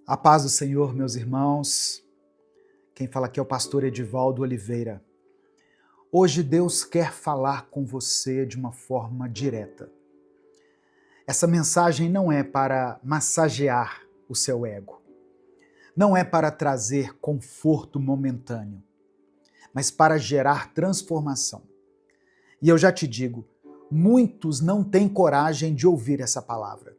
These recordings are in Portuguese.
A paz do Senhor, meus irmãos. Quem fala aqui é o pastor Edivaldo Oliveira. Hoje Deus quer falar com você de uma forma direta. Essa mensagem não é para massagear o seu ego. Não é para trazer conforto momentâneo, mas para gerar transformação. E eu já te digo, muitos não têm coragem de ouvir essa palavra.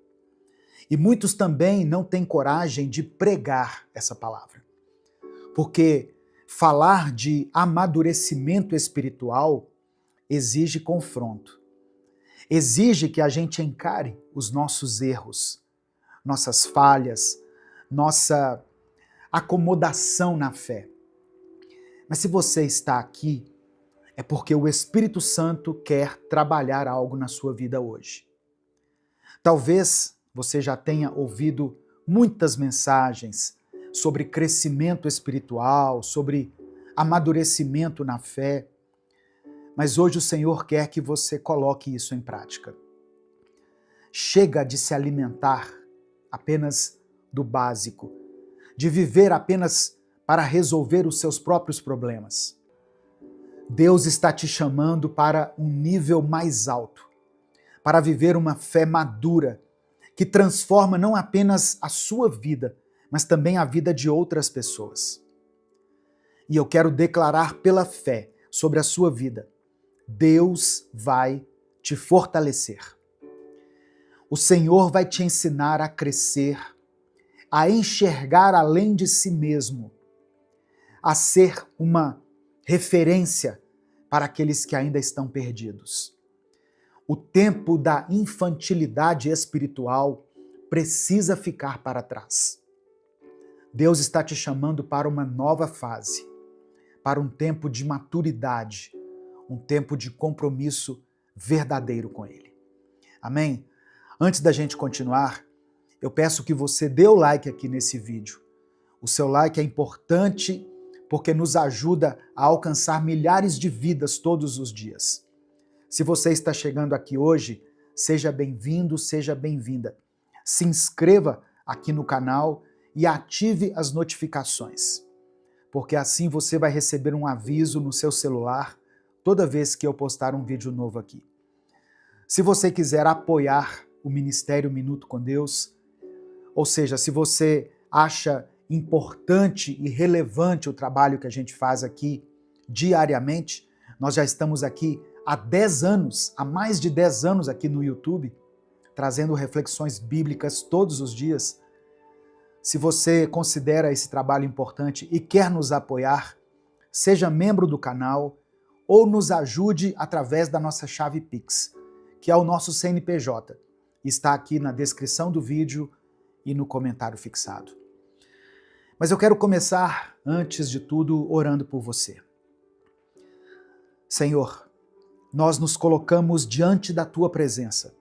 E muitos também não têm coragem de pregar essa palavra. Porque falar de amadurecimento espiritual exige confronto. Exige que a gente encare os nossos erros, nossas falhas, nossa acomodação na fé. Mas se você está aqui, é porque o Espírito Santo quer trabalhar algo na sua vida hoje. Talvez você já tenha ouvido muitas mensagens sobre crescimento espiritual, sobre amadurecimento na fé, mas hoje o Senhor quer que você coloque isso em prática. Chega de se alimentar apenas do básico, de viver apenas para resolver os seus próprios problemas. Deus está te chamando para um nível mais alto, para viver uma fé madura, que transforma não apenas a sua vida, mas também a vida de outras pessoas. E eu quero declarar pela fé sobre a sua vida: Deus vai te fortalecer. O Senhor vai te ensinar a crescer, a enxergar além de si mesmo, a ser uma referência para aqueles que ainda estão perdidos. O tempo da infantilidade espiritual precisa ficar para trás. Deus está te chamando para uma nova fase, para um tempo de maturidade, um tempo de compromisso verdadeiro com Ele. Amém? Antes da gente continuar, eu peço que você dê o like aqui nesse vídeo. O seu like é importante porque nos ajuda a alcançar milhares de vidas todos os dias. Se você está chegando aqui hoje, seja bem-vindo, seja bem-vinda. Se inscreva aqui no canal e ative as notificações, porque assim você vai receber um aviso no seu celular toda vez que eu postar um vídeo novo aqui. Se você quiser apoiar o Ministério Minuto com Deus, ou seja, se você acha importante e relevante o trabalho que a gente faz aqui diariamente, nós já estamos aqui há 10 anos, há mais de 10 anos aqui no YouTube, trazendo reflexões bíblicas todos os dias. Se você considera esse trabalho importante e quer nos apoiar, seja membro do canal ou nos ajude através da nossa chave Pix, que é o nosso CNPJ. Está aqui na descrição do vídeo e no comentário fixado. Mas eu quero começar, antes de tudo, orando por você. Senhor, nós nos colocamos diante da Tua presença,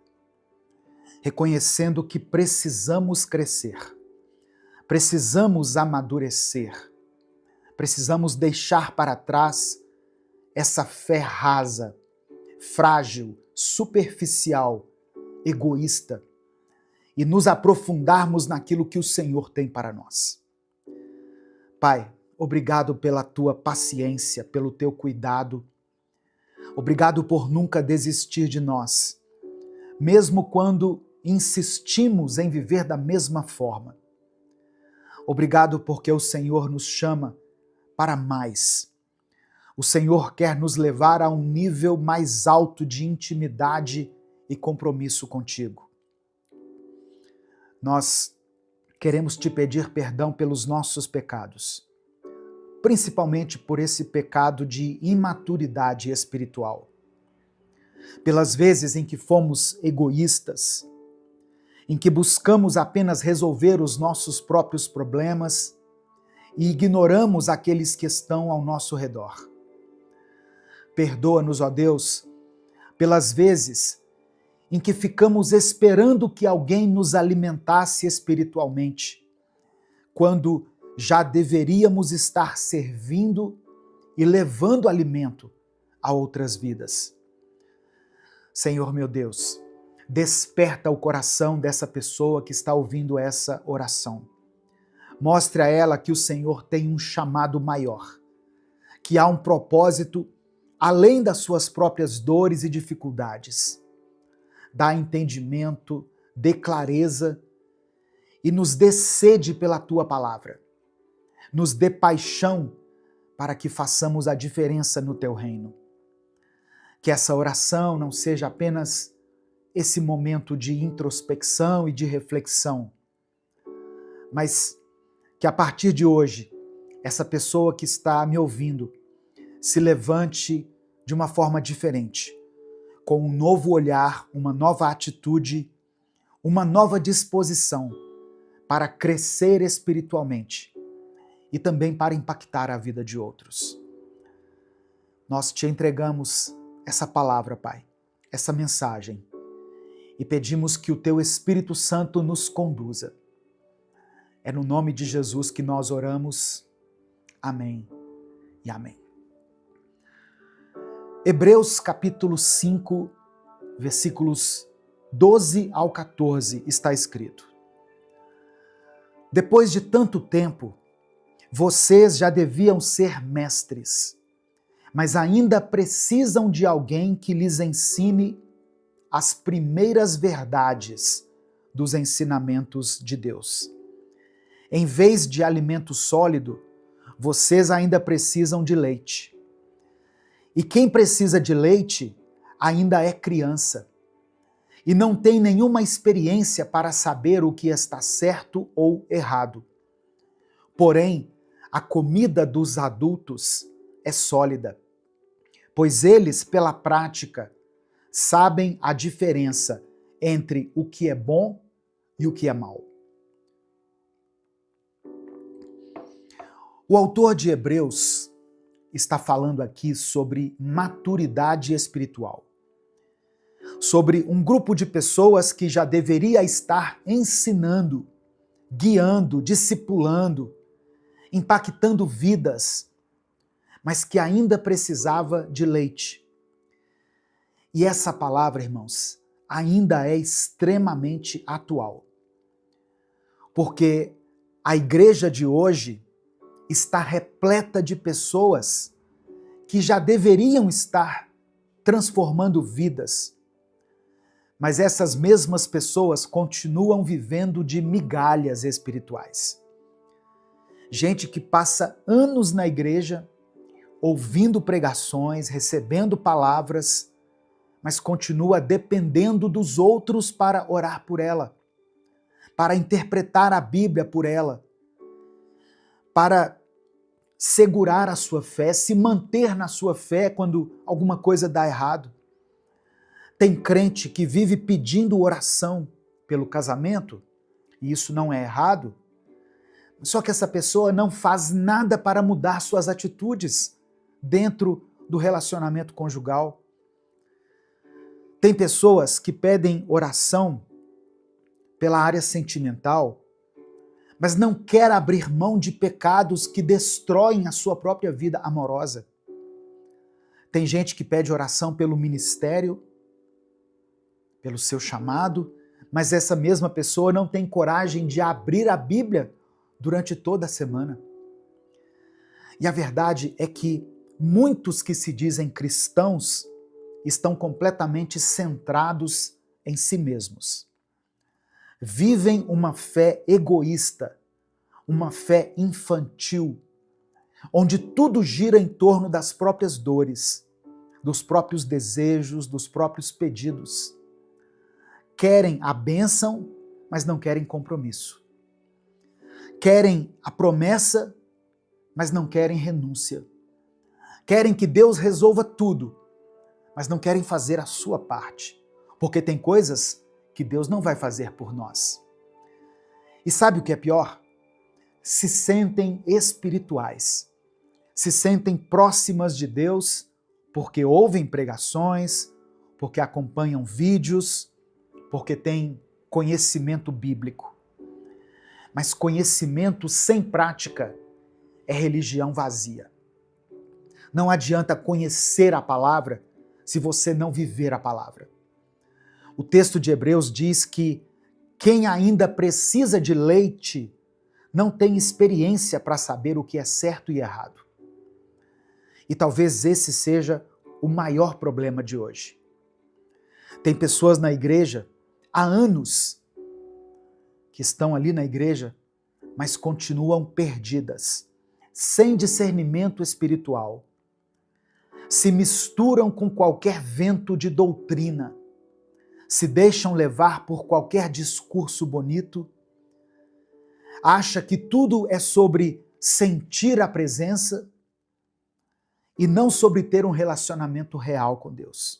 reconhecendo que precisamos crescer, precisamos amadurecer, precisamos deixar para trás essa fé rasa, frágil, superficial, egoísta e nos aprofundarmos naquilo que o Senhor tem para nós. Pai, obrigado pela Tua paciência, pelo Teu cuidado. Obrigado por nunca desistir de nós, mesmo quando insistimos em viver da mesma forma. Obrigado porque o Senhor nos chama para mais. O Senhor quer nos levar a um nível mais alto de intimidade e compromisso contigo. Nós queremos te pedir perdão pelos nossos pecados, principalmente por esse pecado de imaturidade espiritual. Pelas vezes em que fomos egoístas, em que buscamos apenas resolver os nossos próprios problemas e ignoramos aqueles que estão ao nosso redor. Perdoa-nos, ó Deus, pelas vezes em que ficamos esperando que alguém nos alimentasse espiritualmente, quando já deveríamos estar servindo e levando alimento a outras vidas. Senhor meu Deus, desperta o coração dessa pessoa que está ouvindo essa oração. Mostre a ela que o Senhor tem um chamado maior, que há um propósito além das suas próprias dores e dificuldades. Dá entendimento, dê clareza e nos dê sede pela tua palavra. Nos dê paixão para que façamos a diferença no teu reino. Que essa oração não seja apenas esse momento de introspecção e de reflexão, mas que a partir de hoje, essa pessoa que está me ouvindo se levante de uma forma diferente, com um novo olhar, uma nova atitude, uma nova disposição para crescer espiritualmente e também para impactar a vida de outros. Nós te entregamos essa palavra, Pai, essa mensagem, e pedimos que o Teu Espírito Santo nos conduza. É no nome de Jesus que nós oramos. Amém e amém. Hebreus capítulo 5, versículos 12 ao 14, está escrito: Depois de tanto tempo, vocês já deviam ser mestres, mas ainda precisam de alguém que lhes ensine as primeiras verdades dos ensinamentos de Deus. Em vez de alimento sólido, vocês ainda precisam de leite. E quem precisa de leite ainda é criança e não tem nenhuma experiência para saber o que está certo ou errado. Porém, a comida dos adultos é sólida, pois eles, pela prática, sabem a diferença entre o que é bom e o que é mal. O autor de Hebreus está falando aqui sobre maturidade espiritual, sobre um grupo de pessoas que já deveria estar ensinando, guiando, discipulando, impactando vidas, mas que ainda precisava de leite. E essa palavra, irmãos, ainda é extremamente atual, porque a igreja de hoje está repleta de pessoas que já deveriam estar transformando vidas, mas essas mesmas pessoas continuam vivendo de migalhas espirituais. Gente que passa anos na igreja, ouvindo pregações, recebendo palavras, mas continua dependendo dos outros para orar por ela, para interpretar a Bíblia por ela, para segurar a sua fé, se manter na sua fé quando alguma coisa dá errado. Tem crente que vive pedindo oração pelo casamento, e isso não é errado, só que essa pessoa não faz nada para mudar suas atitudes dentro do relacionamento conjugal. Tem pessoas que pedem oração pela área sentimental, mas não quer abrir mão de pecados que destroem a sua própria vida amorosa. Tem gente que pede oração pelo ministério, pelo seu chamado, mas essa mesma pessoa não tem coragem de abrir a Bíblia durante toda a semana. E a verdade é que muitos que se dizem cristãos estão completamente centrados em si mesmos. Vivem uma fé egoísta, uma fé infantil, onde tudo gira em torno das próprias dores, dos próprios desejos, dos próprios pedidos. Querem a bênção, mas não querem compromisso. Querem a promessa, mas não querem renúncia. Querem que Deus resolva tudo, mas não querem fazer a sua parte, porque tem coisas que Deus não vai fazer por nós. E sabe o que é pior? Se sentem espirituais, se sentem próximas de Deus porque ouvem pregações, porque acompanham vídeos, porque têm conhecimento bíblico. Mas conhecimento sem prática é religião vazia. Não adianta conhecer a palavra se você não viver a palavra. O texto de Hebreus diz que quem ainda precisa de leite não têm experiência para saber o que é certo e errado. E talvez esse seja o maior problema de hoje. Tem pessoas na igreja há anos que estão ali na igreja, mas continuam perdidas, sem discernimento espiritual. Se misturam com qualquer vento de doutrina, se deixam levar por qualquer discurso bonito, acha que tudo é sobre sentir a presença e não sobre ter um relacionamento real com Deus.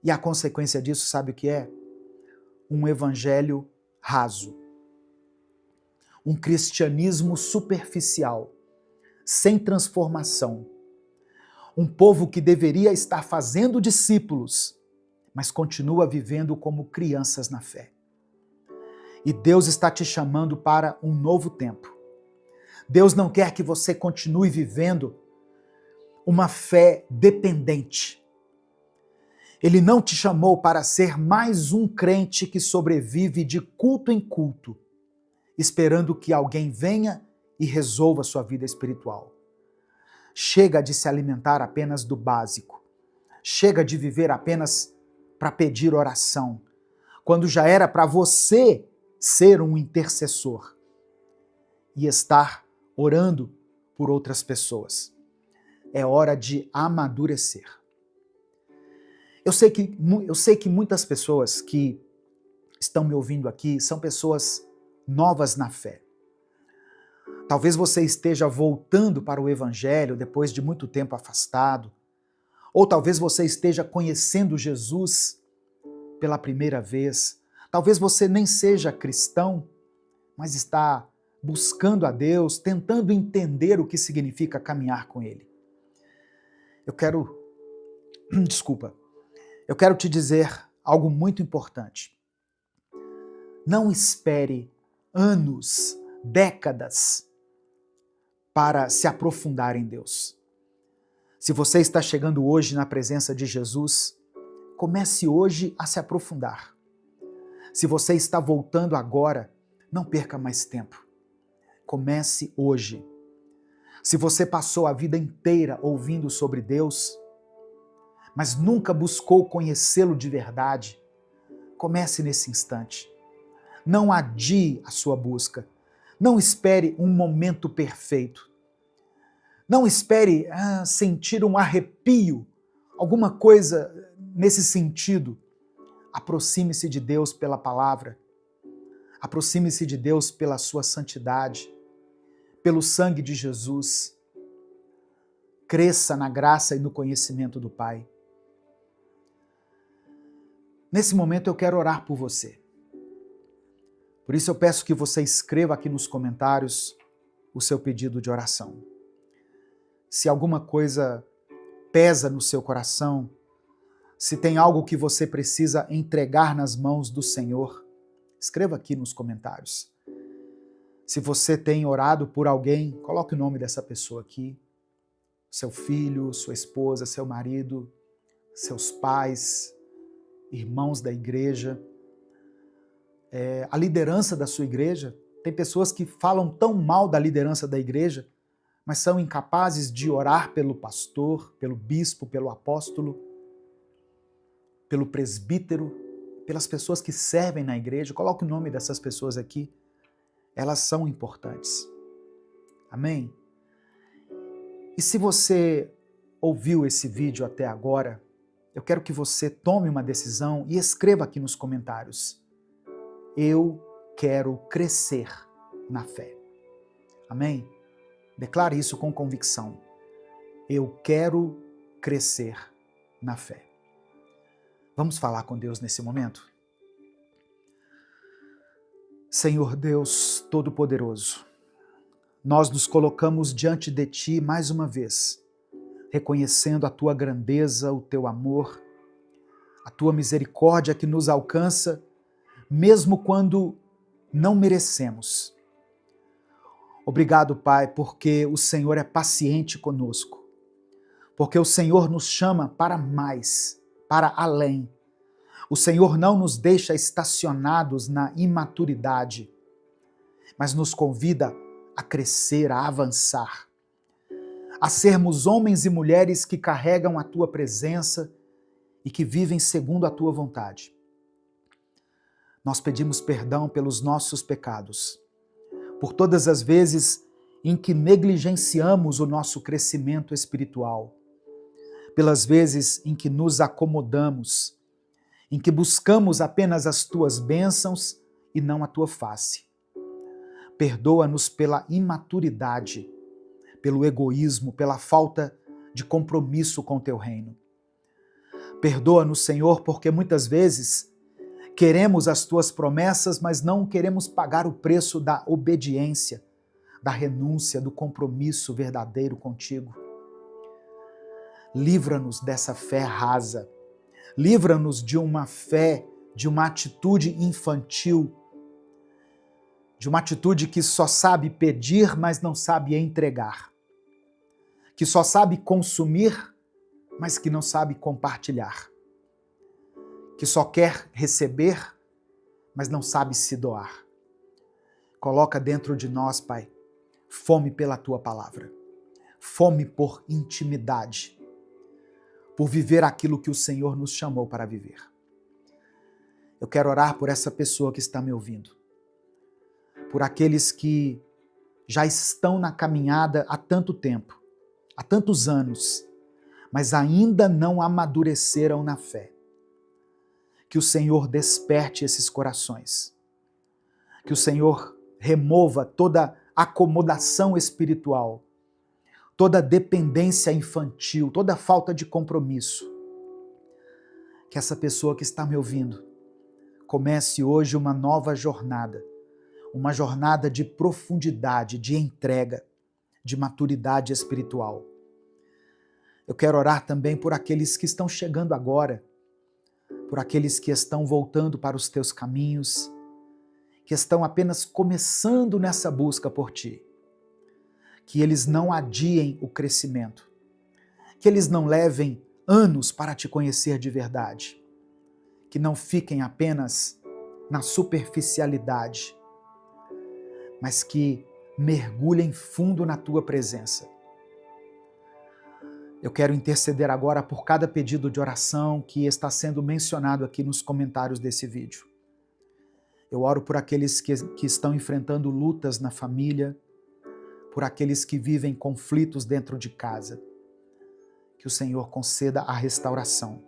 E a consequência disso, sabe o que é? Um evangelho raso. Um cristianismo superficial, sem transformação. Um povo que deveria estar fazendo discípulos, mas continua vivendo como crianças na fé. E Deus está te chamando para um novo tempo. Deus não quer que você continue vivendo uma fé dependente. Ele não te chamou para ser mais um crente que sobrevive de culto em culto, esperando que alguém venha e resolva sua vida espiritual. Chega de se alimentar apenas do básico. Chega de viver apenas para pedir oração, quando já era para você ser um intercessor e estar orando por outras pessoas. É hora de amadurecer. Eu sei que muitas pessoas que estão me ouvindo aqui são pessoas novas na fé. Talvez você esteja voltando para o Evangelho depois de muito tempo afastado, ou talvez você esteja conhecendo Jesus pela primeira vez. Talvez você nem seja cristão, mas está buscando a Deus, tentando entender o que significa caminhar com Ele. Eu quero te dizer algo muito importante. Não espere anos, décadas para se aprofundar em Deus. Se você está chegando hoje na presença de Jesus, comece hoje a se aprofundar. Se você está voltando agora, não perca mais tempo. Comece hoje. Se você passou a vida inteira ouvindo sobre Deus, mas nunca buscou conhecê-lo de verdade, comece nesse instante. Não adie a sua busca. Não espere um momento perfeito. Não espere sentir um arrepio, alguma coisa nesse sentido. Aproxime-se de Deus pela palavra. Aproxime-se de Deus pela sua santidade, pelo sangue de Jesus. Cresça na graça e no conhecimento do Pai. Nesse momento eu quero orar por você. Por isso eu peço que você escreva aqui nos comentários o seu pedido de oração. Se alguma coisa pesa no seu coração, se tem algo que você precisa entregar nas mãos do Senhor, escreva aqui nos comentários. Se você tem orado por alguém, coloque o nome dessa pessoa aqui. Seu filho, sua esposa, seu marido, seus pais, irmãos da igreja, a liderança da sua igreja. Tem pessoas que falam tão mal da liderança da igreja, mas são incapazes de orar pelo pastor, pelo bispo, pelo apóstolo, pelo presbítero, pelas pessoas que servem na igreja. Coloque o nome dessas pessoas aqui. Elas são importantes. Amém? E se você ouviu esse vídeo até agora, eu quero que você tome uma decisão e escreva aqui nos comentários. Eu quero crescer na fé. Amém? Declare isso com convicção. Eu quero crescer na fé. Vamos falar com Deus nesse momento? Senhor Deus Todo-Poderoso, nós nos colocamos diante de Ti mais uma vez, reconhecendo a Tua grandeza, o Teu amor, a Tua misericórdia que nos alcança, mesmo quando não merecemos. Obrigado, Pai, porque o Senhor é paciente conosco, porque o Senhor nos chama para mais, para além. O Senhor não nos deixa estacionados na imaturidade. mas nos convida a crescer, a avançar, a sermos homens e mulheres que carregam a tua presença e que vivem segundo a tua vontade. Nós pedimos perdão pelos nossos pecados, por todas as vezes em que negligenciamos o nosso crescimento espiritual, pelas vezes em que nos acomodamos, em que buscamos apenas as tuas bênçãos e não a tua face. Perdoa-nos pela imaturidade, pelo egoísmo, pela falta de compromisso com o teu reino. Perdoa-nos, Senhor, porque muitas vezes queremos as tuas promessas, mas não queremos pagar o preço da obediência, da renúncia, do compromisso verdadeiro contigo. Livra-nos dessa fé rasa. Livra-nos de uma fé, de uma atitude infantil, de uma atitude que só sabe pedir, mas não sabe entregar, que só sabe consumir, mas que não sabe compartilhar, que só quer receber, mas não sabe se doar. Coloca dentro de nós, Pai, fome pela tua palavra, fome por intimidade, por viver aquilo que o Senhor nos chamou para viver. Eu quero orar por essa pessoa que está me ouvindo, por aqueles que já estão na caminhada há tanto tempo, há tantos anos, mas ainda não amadureceram na fé. Que o Senhor desperte esses corações, que o Senhor remova toda acomodação espiritual, toda dependência infantil, toda falta de compromisso. Que essa pessoa que está me ouvindo comece hoje uma nova jornada, uma jornada de profundidade, de entrega, de maturidade espiritual. Eu quero orar também por aqueles que estão chegando agora, por aqueles que estão voltando para os teus caminhos, que estão apenas começando nessa busca por ti. Que eles não adiem o crescimento, que eles não levem anos para te conhecer de verdade, que não fiquem apenas na superficialidade, mas que mergulhem fundo na tua presença. Eu quero interceder agora por cada pedido de oração que está sendo mencionado aqui nos comentários desse vídeo. Eu oro por aqueles que estão enfrentando lutas na família, por aqueles que vivem conflitos dentro de casa. Que o Senhor conceda a restauração.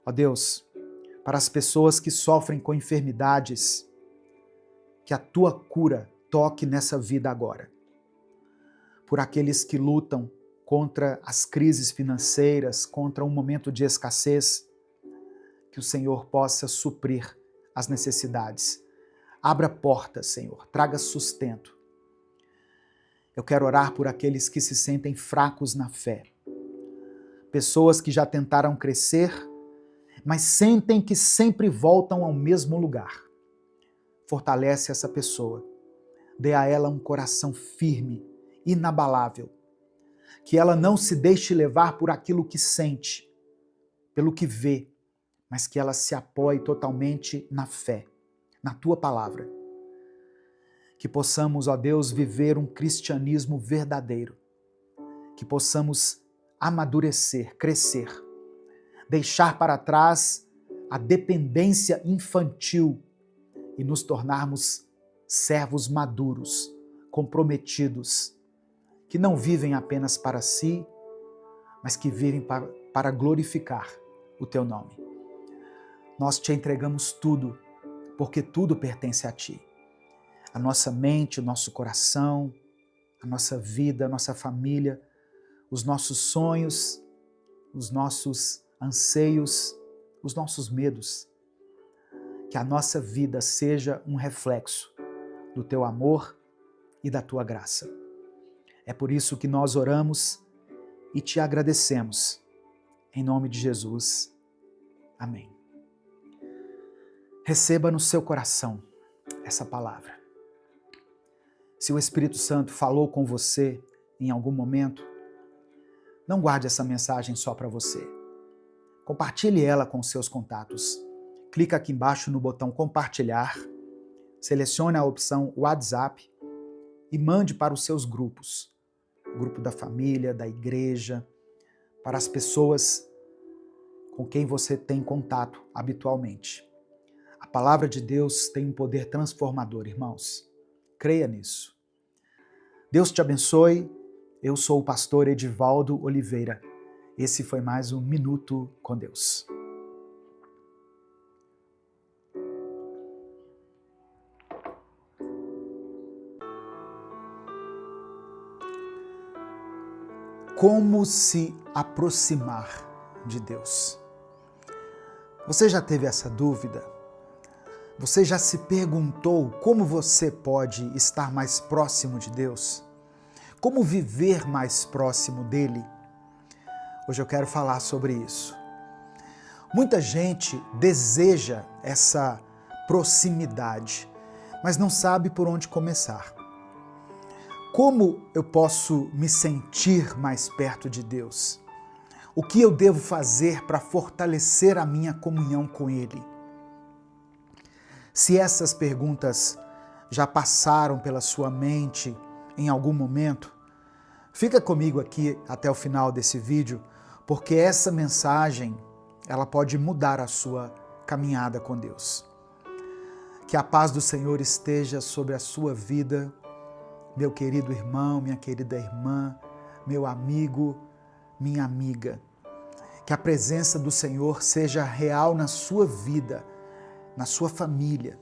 Ó Deus, para as pessoas que sofrem com enfermidades, que a tua cura toque nessa vida agora. Por aqueles que lutam contra as crises financeiras, contra um momento de escassez, que o Senhor possa suprir as necessidades. Abra portas, Senhor, traga sustento. Eu quero orar por aqueles que se sentem fracos na fé. Pessoas que já tentaram crescer, mas sentem que sempre voltam ao mesmo lugar. Fortalece essa pessoa. Dê a ela um coração firme, inabalável. Que ela não se deixe levar por aquilo que sente, pelo que vê, mas que ela se apoie totalmente na fé, na tua palavra. Que possamos, ó Deus, viver um cristianismo verdadeiro. Que possamos amadurecer, crescer, deixar para trás a dependência infantil e nos tornarmos servos maduros, comprometidos, que não vivem apenas para si, mas que vivem para glorificar o teu nome. Nós te entregamos tudo, porque tudo pertence a ti. A nossa mente, o nosso coração, a nossa vida, a nossa família, os nossos sonhos, os nossos anseios, os nossos medos. Que a nossa vida seja um reflexo do teu amor e da tua graça. É por isso que nós oramos e te agradecemos. Em nome de Jesus. Amém. Receba no seu coração essa palavra. Se o Espírito Santo falou com você em algum momento, não guarde essa mensagem só para você. Compartilhe ela com seus contatos. Clica aqui embaixo no botão compartilhar, selecione a opção WhatsApp e mande para os seus grupos, o grupo da família, da igreja, para as pessoas com quem você tem contato habitualmente. A palavra de Deus tem um poder transformador, irmãos. Creia nisso. Deus te abençoe. Eu sou o pastor Edivaldo Oliveira. Esse foi mais um Minuto com Deus. Como se aproximar de Deus? Você já teve essa dúvida? Você já se perguntou como você pode estar mais próximo de Deus? Como viver mais próximo dele? Hoje eu quero falar sobre isso. Muita gente deseja essa proximidade, mas não sabe por onde começar. Como eu posso me sentir mais perto de Deus? O que eu devo fazer para fortalecer a minha comunhão com Ele? Se essas perguntas já passaram pela sua mente em algum momento, fica comigo aqui até o final desse vídeo, porque essa mensagem ela pode mudar a sua caminhada com Deus. Que a paz do Senhor esteja sobre a sua vida, meu querido irmão, minha querida irmã, meu amigo, minha amiga. Que a presença do Senhor seja real na sua vida, na sua família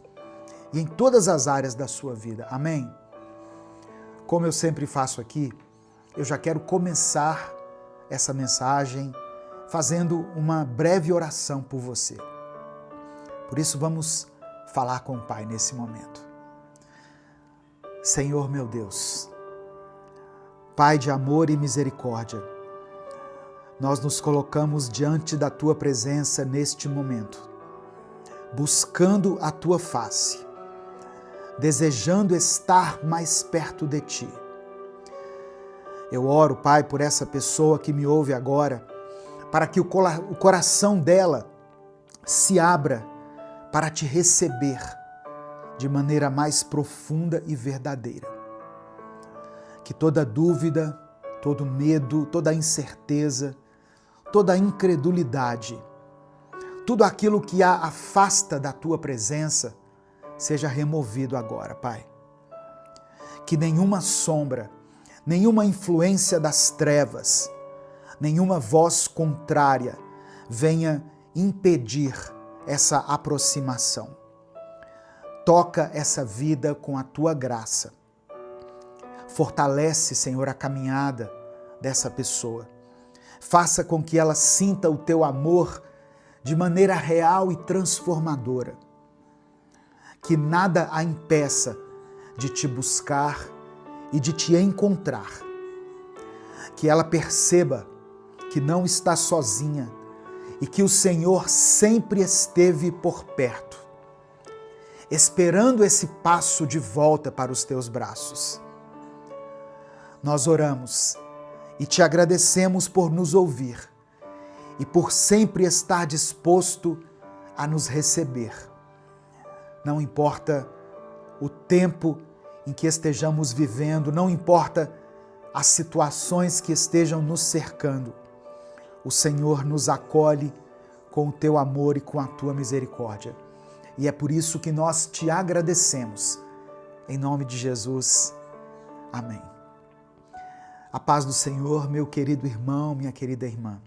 e em todas as áreas da sua vida. Amém? Como eu sempre faço aqui, eu já quero começar essa mensagem fazendo uma breve oração por você. Por isso vamos falar com o Pai nesse momento. Senhor meu Deus, Pai de amor e misericórdia, nós nos colocamos diante da Tua presença neste momento, buscando a Tua face, desejando estar mais perto de Ti. Eu oro, Pai, por essa pessoa que me ouve agora, para que o coração dela se abra para Te receber de maneira mais profunda e verdadeira. Que toda dúvida, todo medo, toda incerteza, toda incredulidade, tudo aquilo que a afasta da Tua presença, seja removido agora, Pai. Que nenhuma sombra, nenhuma influência das trevas, nenhuma voz contrária venha impedir essa aproximação. Toca essa vida com a Tua graça. Fortalece, Senhor, a caminhada dessa pessoa. Faça com que ela sinta o Teu amor de maneira real e transformadora. Que nada a impeça de Te buscar e de Te encontrar. Que ela perceba que não está sozinha e que o Senhor sempre esteve por perto, esperando esse passo de volta para os Teus braços. Nós oramos e Te agradecemos por nos ouvir e por sempre estar disposto a nos receber. Não importa o tempo em que estejamos vivendo, não importa as situações que estejam nos cercando, o Senhor nos acolhe com o Teu amor e com a Tua misericórdia. E é por isso que nós Te agradecemos. Em nome de Jesus. Amém. A paz do Senhor, meu querido irmão, minha querida irmã.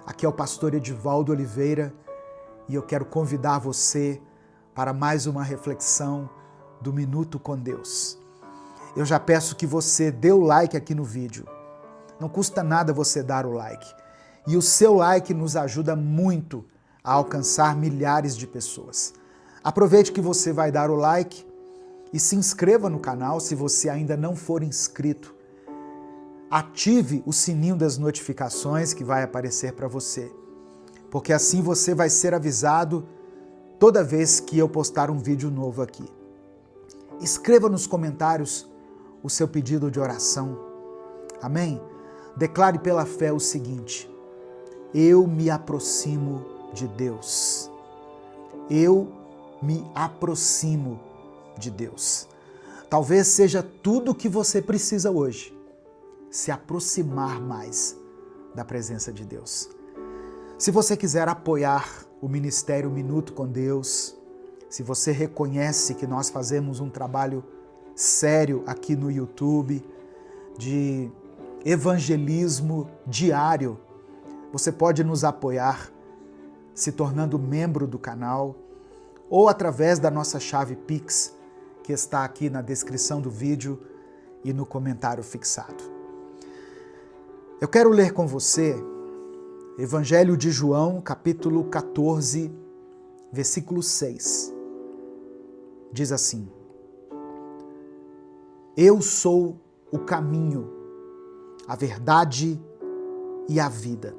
Aqui é o pastor Edivaldo Oliveira e eu quero convidar você para mais uma reflexão do Minuto com Deus. Eu já peço que você dê o like aqui no vídeo. Não custa nada você dar o like. E o seu like nos ajuda muito a alcançar milhares de pessoas. Aproveite que você vai dar o like e se inscreva no canal se você ainda não for inscrito. Ative o sininho das notificações que vai aparecer para você, porque assim você vai ser avisado toda vez que eu postar um vídeo novo aqui. Escreva nos comentários o seu pedido de oração. Amém? Declare pela fé o seguinte: eu me aproximo de Deus. Eu me aproximo de Deus. Talvez seja tudo o que você precisa hoje, se aproximar mais da presença de Deus. Se você quiser apoiar o Ministério Minuto com Deus, se você reconhece que nós fazemos um trabalho sério aqui no YouTube, de evangelismo diário, você pode nos apoiar se tornando membro do canal ou através da nossa chave Pix, que está aqui na descrição do vídeo e no comentário fixado. Eu quero ler com você Evangelho de João, capítulo 14, versículo 6. Diz assim: Eu sou o caminho, a verdade e a vida.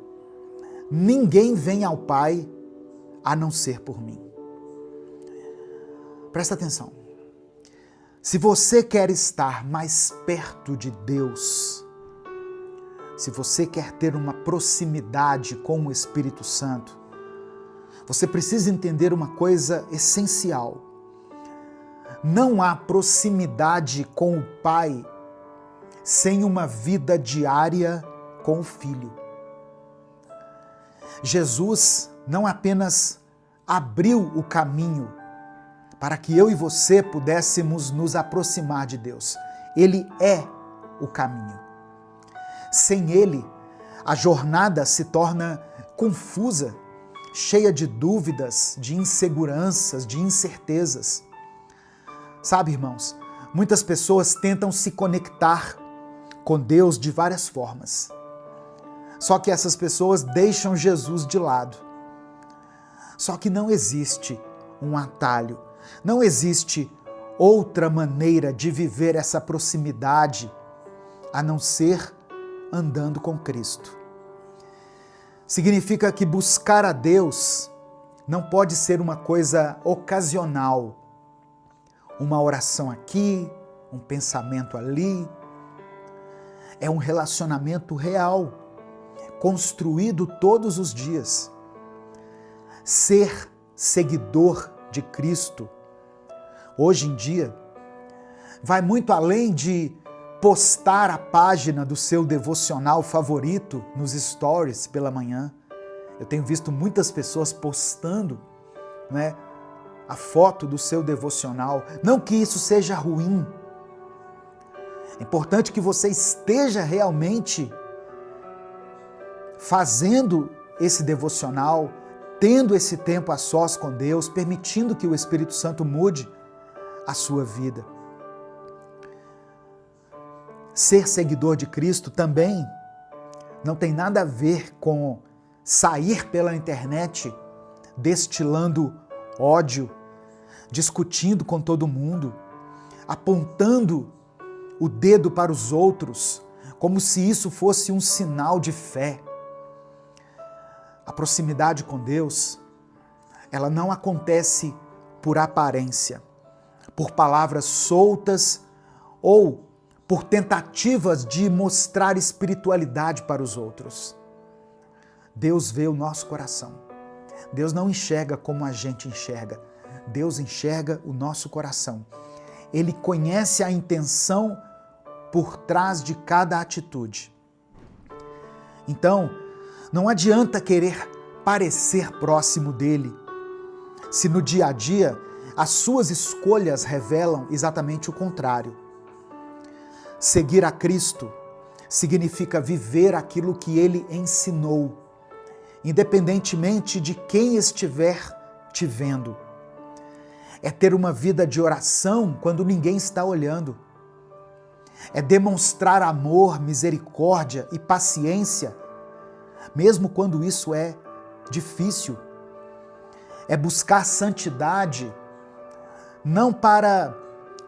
Ninguém vem ao Pai a não ser por mim. Presta atenção. Se você quer estar mais perto de Deus, se você quer ter uma proximidade com o Espírito Santo, você precisa entender uma coisa essencial. Não há proximidade com o Pai sem uma vida diária com o Filho. Jesus não apenas abriu o caminho para que eu e você pudéssemos nos aproximar de Deus. Ele é o caminho. Sem Ele, a jornada se torna confusa, cheia de dúvidas, de inseguranças, de incertezas. Sabe, irmãos, muitas pessoas tentam se conectar com Deus de várias formas. Só que essas pessoas deixam Jesus de lado. Só que não existe um atalho, não existe outra maneira de viver essa proximidade a não ser andando com Cristo. Significa que buscar a Deus não pode ser uma coisa ocasional, uma oração aqui, um pensamento ali. É um relacionamento real, construído todos os dias. Ser seguidor de Cristo, hoje em dia, vai muito além de postar a página do seu devocional favorito nos stories pela manhã. Eu tenho visto muitas pessoas postando, a foto do seu devocional. Não que isso seja ruim. É importante que você esteja realmente fazendo esse devocional, tendo esse tempo a sós com Deus, permitindo que o Espírito Santo mude a sua vida. Ser seguidor de Cristo também não tem nada a ver com sair pela internet destilando ódio, discutindo com todo mundo, apontando o dedo para os outros, como se isso fosse um sinal de fé. A proximidade com Deus, ela não acontece por aparência, por palavras soltas ou por tentativas de mostrar espiritualidade para os outros. Deus vê o nosso coração. Deus não enxerga como a gente enxerga. Deus enxerga o nosso coração. Ele conhece a intenção por trás de cada atitude. Então, não adianta querer parecer próximo dele, se no dia a dia as suas escolhas revelam exatamente o contrário. Seguir a Cristo significa viver aquilo que ele ensinou, independentemente de quem estiver te vendo. É ter uma vida de oração quando ninguém está olhando. É demonstrar amor, misericórdia e paciência, mesmo quando isso é difícil. É buscar santidade, não para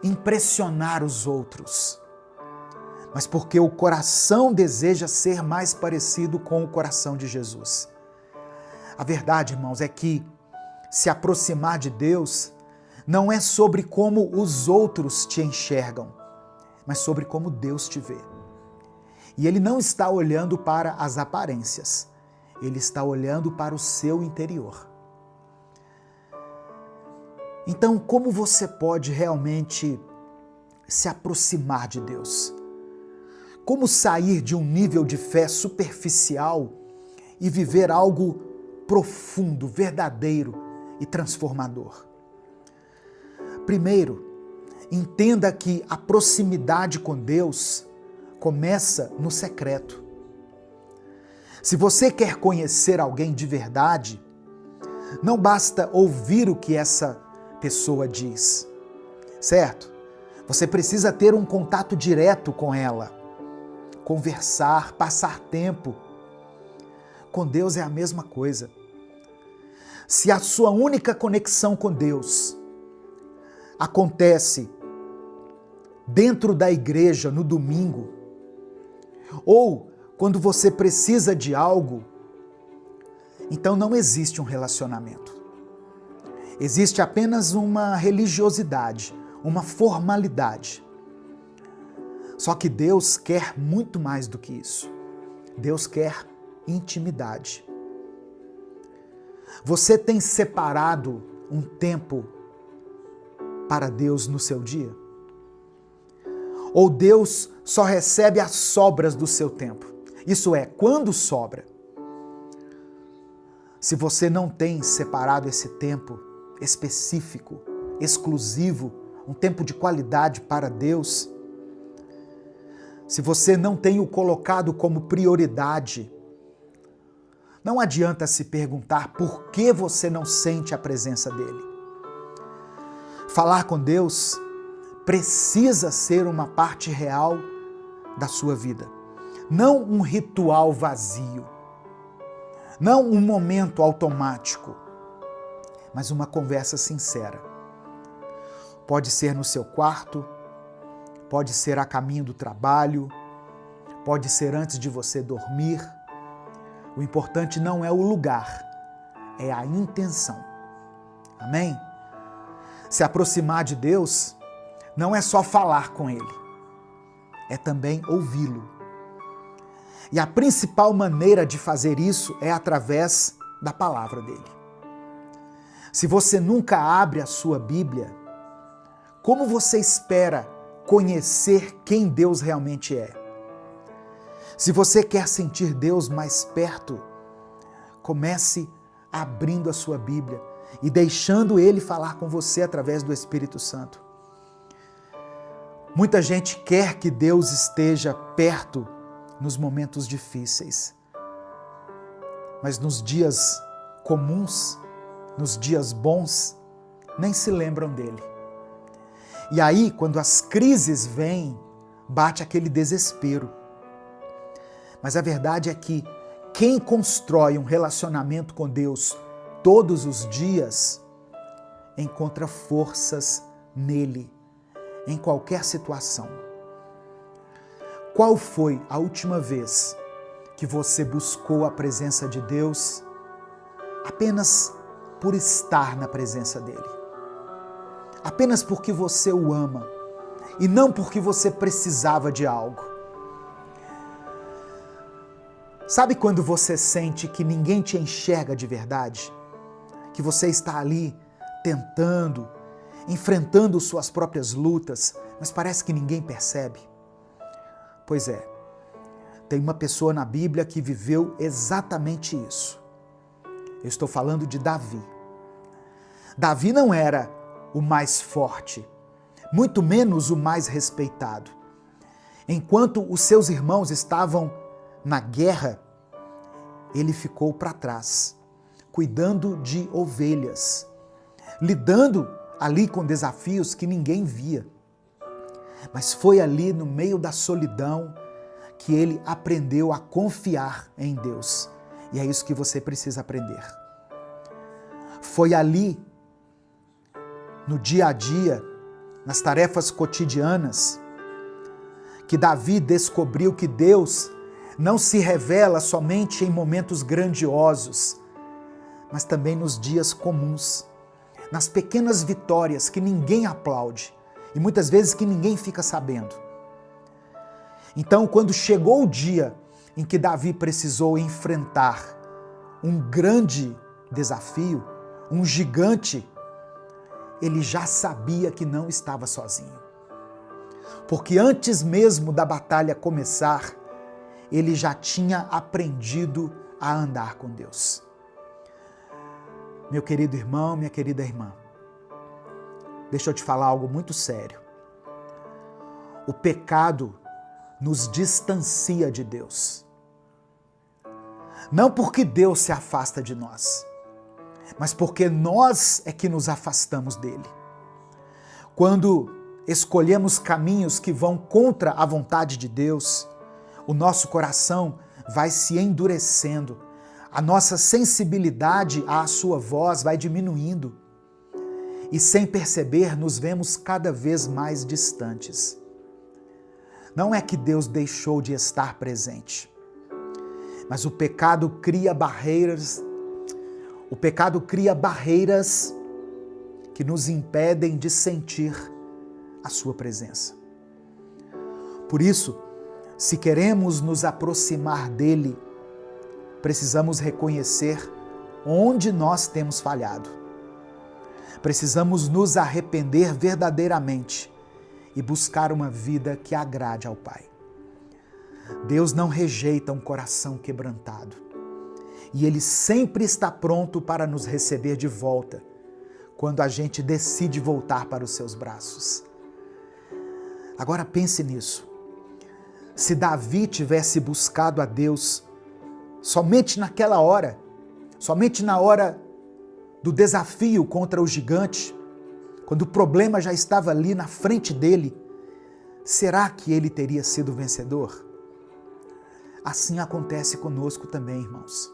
impressionar os outros, mas porque o coração deseja ser mais parecido com o coração de Jesus. A verdade, irmãos, é que se aproximar de Deus não é sobre como os outros te enxergam, mas sobre como Deus te vê. E Ele não está olhando para as aparências, Ele está olhando para o seu interior. Então, como você pode realmente se aproximar de Deus? Como sair de um nível de fé superficial e viver algo profundo, verdadeiro e transformador? Primeiro, entenda que a proximidade com Deus começa no secreto. Se você quer conhecer alguém de verdade, não basta ouvir o que essa pessoa diz, certo? Você precisa ter um contato direto com ela, conversar, passar tempo. Com Deus é a mesma coisa. Se a sua única conexão com Deus acontece dentro da igreja no domingo, ou quando você precisa de algo, então não existe um relacionamento. Existe apenas uma religiosidade, uma formalidade. Só que Deus quer muito mais do que isso. Deus quer intimidade. Você tem separado um tempo para Deus no seu dia? Ou Deus só recebe as sobras do seu tempo? Isso é, quando sobra. Se você não tem separado esse tempo específico, exclusivo, um tempo de qualidade para Deus, se você não tem o colocado como prioridade, não adianta se perguntar por que você não sente a presença dele. Falar com Deus precisa ser uma parte real da sua vida, não um ritual vazio, não um momento automático, mas uma conversa sincera. Pode ser no seu quarto, pode ser a caminho do trabalho, pode ser antes de você dormir. O importante não é o lugar, é a intenção. Amém? Se aproximar de Deus não é só falar com Ele, é também ouvi-lo. E a principal maneira de fazer isso é através da palavra dele. Se você nunca abre a sua Bíblia, como você espera conhecer quem Deus realmente é? Se você quer sentir Deus mais perto, comece abrindo a sua Bíblia e deixando Ele falar com você através do Espírito Santo. Muita gente quer que Deus esteja perto nos momentos difíceis, mas nos dias comuns, nos dias bons, nem se lembram dele. E aí, quando as crises vêm, bate aquele desespero. Mas a verdade é que quem constrói um relacionamento com Deus todos os dias, encontra forças nele, em qualquer situação. Qual foi a última vez que você buscou a presença de Deus apenas por estar na presença dele? Apenas porque você o ama e não porque você precisava de algo. Sabe quando você sente que ninguém te enxerga de verdade? Que você está ali tentando, enfrentando suas próprias lutas, mas parece que ninguém percebe? Pois é, tem uma pessoa na Bíblia que viveu exatamente isso. Eu estou falando de Davi. Davi não era o mais forte, muito menos o mais respeitado. Enquanto os seus irmãos estavam na guerra, ele ficou para trás, cuidando de ovelhas, lidando ali com desafios que ninguém via. Mas foi ali no meio da solidão que ele aprendeu a confiar em Deus. E é isso que você precisa aprender. Foi ali, no dia a dia, nas tarefas cotidianas, que Davi descobriu que Deus não se revela somente em momentos grandiosos, mas também nos dias comuns, nas pequenas vitórias que ninguém aplaude e muitas vezes que ninguém fica sabendo. Então, quando chegou o dia em que Davi precisou enfrentar um grande desafio, um gigante, ele já sabia que não estava sozinho. Porque antes mesmo da batalha começar, ele já tinha aprendido a andar com Deus. Meu querido irmão, minha querida irmã, deixa eu te falar algo muito sério. O pecado nos distancia de Deus. Não porque Deus se afasta de nós, mas porque nós é que nos afastamos dele. Quando escolhemos caminhos que vão contra a vontade de Deus, o nosso coração vai se endurecendo, a nossa sensibilidade à sua voz vai diminuindo e, sem perceber, nos vemos cada vez mais distantes. Não é que Deus deixou de estar presente, mas o pecado cria barreiras que nos impedem de sentir a sua presença. Por isso, se queremos nos aproximar dele, precisamos reconhecer onde nós temos falhado. Precisamos nos arrepender verdadeiramente e buscar uma vida que agrade ao Pai. Deus não rejeita um coração quebrantado e Ele sempre está pronto para nos receber de volta quando a gente decide voltar para os seus braços. Agora pense nisso. Se Davi tivesse buscado a Deus somente naquela hora, somente na hora do desafio contra o gigante, quando o problema já estava ali na frente dele, será que ele teria sido vencedor? Assim acontece conosco também, irmãos.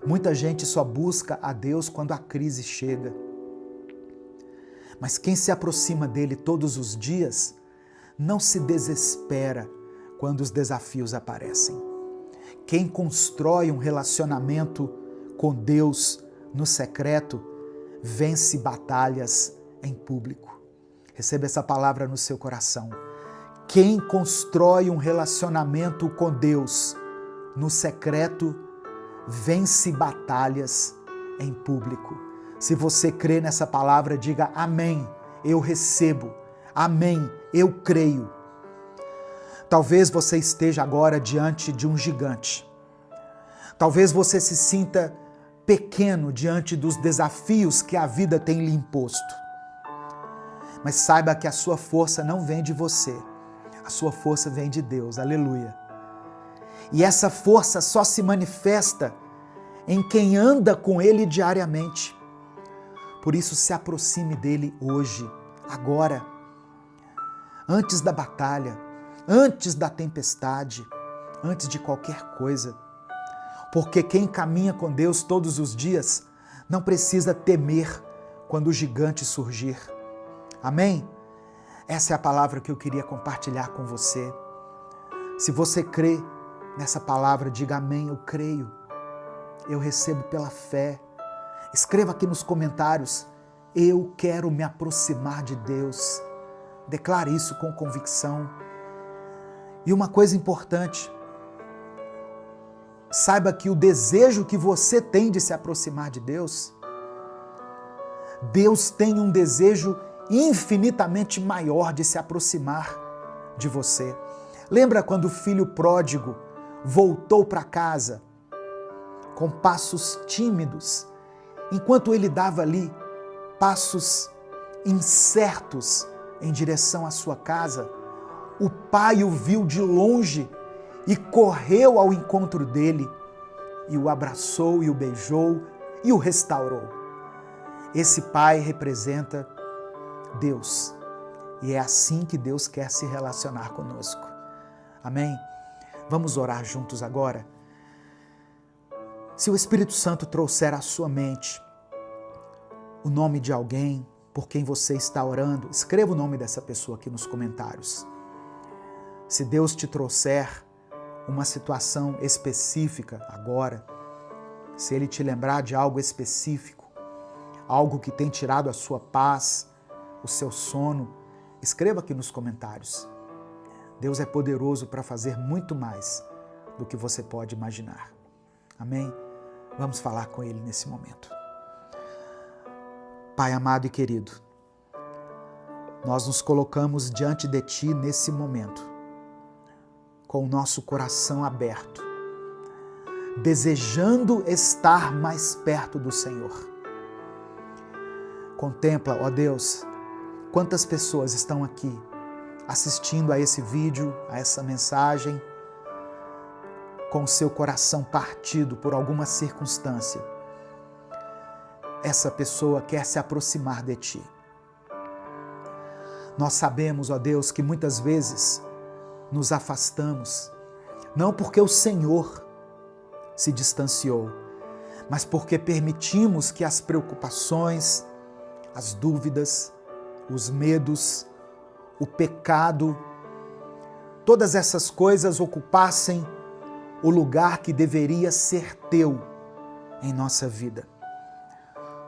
Muita gente só busca a Deus quando a crise chega. Mas quem se aproxima dele todos os dias não se desespera quando os desafios aparecem. Quem constrói um relacionamento com Deus no secreto vence batalhas em público. Receba essa palavra no seu coração. Quem constrói um relacionamento com Deus no secreto vence batalhas em público. Se você crê nessa palavra, diga amém, eu recebo. Amém, eu creio. Talvez você esteja agora diante de um gigante. Talvez você se sinta pequeno diante dos desafios que a vida tem lhe imposto. Mas saiba que a sua força não vem de você. A sua força vem de Deus. Aleluia. E essa força só se manifesta em quem anda com Ele diariamente. Por isso, se aproxime dele hoje, agora, antes da batalha, antes da tempestade, antes de qualquer coisa. Porque quem caminha com Deus todos os dias não precisa temer quando o gigante surgir. Amém? Essa é a palavra que eu queria compartilhar com você. Se você crê nessa palavra, diga amém, eu creio. Eu recebo pela fé. Escreva aqui nos comentários, eu quero me aproximar de Deus. Declare isso com convicção. E uma coisa importante, saiba que o desejo que você tem de se aproximar de Deus, Deus tem um desejo infinitamente maior de se aproximar de você. Lembra quando o filho pródigo voltou para casa com passos tímidos, enquanto ele dava ali passos incertos em direção à sua casa? O pai o viu de longe e correu ao encontro dele e o abraçou e o beijou e o restaurou. Esse pai representa Deus e é assim que Deus quer se relacionar conosco. Amém? Vamos orar juntos agora? Se o Espírito Santo trouxer à sua mente o nome de alguém por quem você está orando, escreva o nome dessa pessoa aqui nos comentários. Se Deus te trouxer uma situação específica agora, se Ele te lembrar de algo específico, algo que tem tirado a sua paz, o seu sono, escreva aqui nos comentários. Deus é poderoso para fazer muito mais do que você pode imaginar. Amém? Vamos falar com Ele nesse momento. Pai amado e querido, nós nos colocamos diante de Ti nesse momento, com o nosso coração aberto, desejando estar mais perto do Senhor. Contempla, ó Deus, quantas pessoas estão aqui assistindo a esse vídeo, a essa mensagem, com seu coração partido por alguma circunstância. Essa pessoa quer se aproximar de Ti. Nós sabemos, ó Deus, que muitas vezes nos afastamos, não porque o Senhor se distanciou, mas porque permitimos que as preocupações, as dúvidas, os medos, o pecado, todas essas coisas ocupassem o lugar que deveria ser Teu em nossa vida.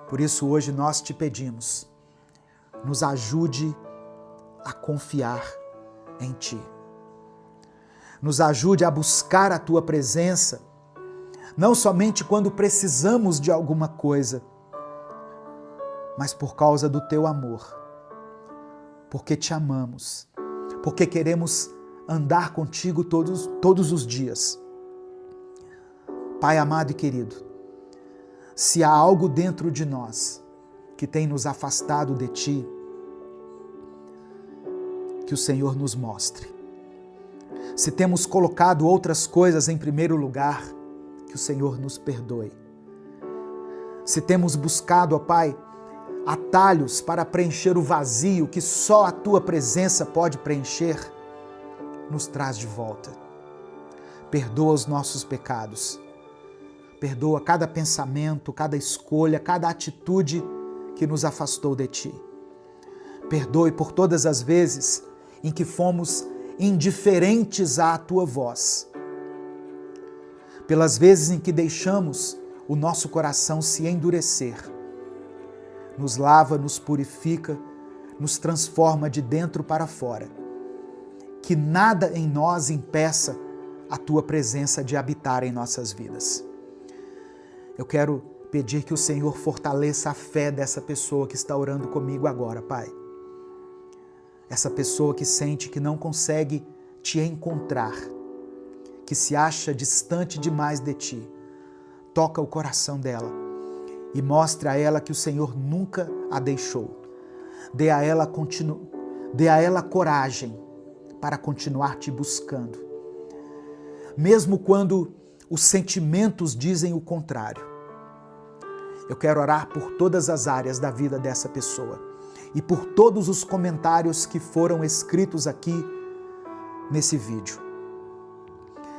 Por isso hoje nós te pedimos, nos ajude a confiar em Ti. Nos ajude a buscar a Tua presença, não somente quando precisamos de alguma coisa, mas por causa do Teu amor, porque Te amamos, porque queremos andar contigo todos os dias. Pai amado e querido, se há algo dentro de nós que tem nos afastado de Ti, que o Senhor nos mostre. Se temos colocado outras coisas em primeiro lugar, que o Senhor nos perdoe. Se temos buscado, ó Pai, atalhos para preencher o vazio que só a Tua presença pode preencher, nos traz de volta. Perdoa os nossos pecados. Perdoa cada pensamento, cada escolha, cada atitude que nos afastou de Ti. Perdoe por todas as vezes em que fomos indiferentes à Tua voz. Pelas vezes em que deixamos o nosso coração se endurecer. Nos lava, nos purifica, nos transforma de dentro para fora. Que nada em nós impeça a Tua presença de habitar em nossas vidas. Eu quero pedir que o Senhor fortaleça a fé dessa pessoa que está orando comigo agora, Pai. Essa pessoa que sente que não consegue Te encontrar, que se acha distante demais de Ti. Toca o coração dela e mostre a ela que o Senhor nunca a deixou. Dê a ela coragem para continuar Te buscando. Mesmo quando os sentimentos dizem o contrário. Eu quero orar por todas as áreas da vida dessa pessoa e por todos os comentários que foram escritos aqui nesse vídeo.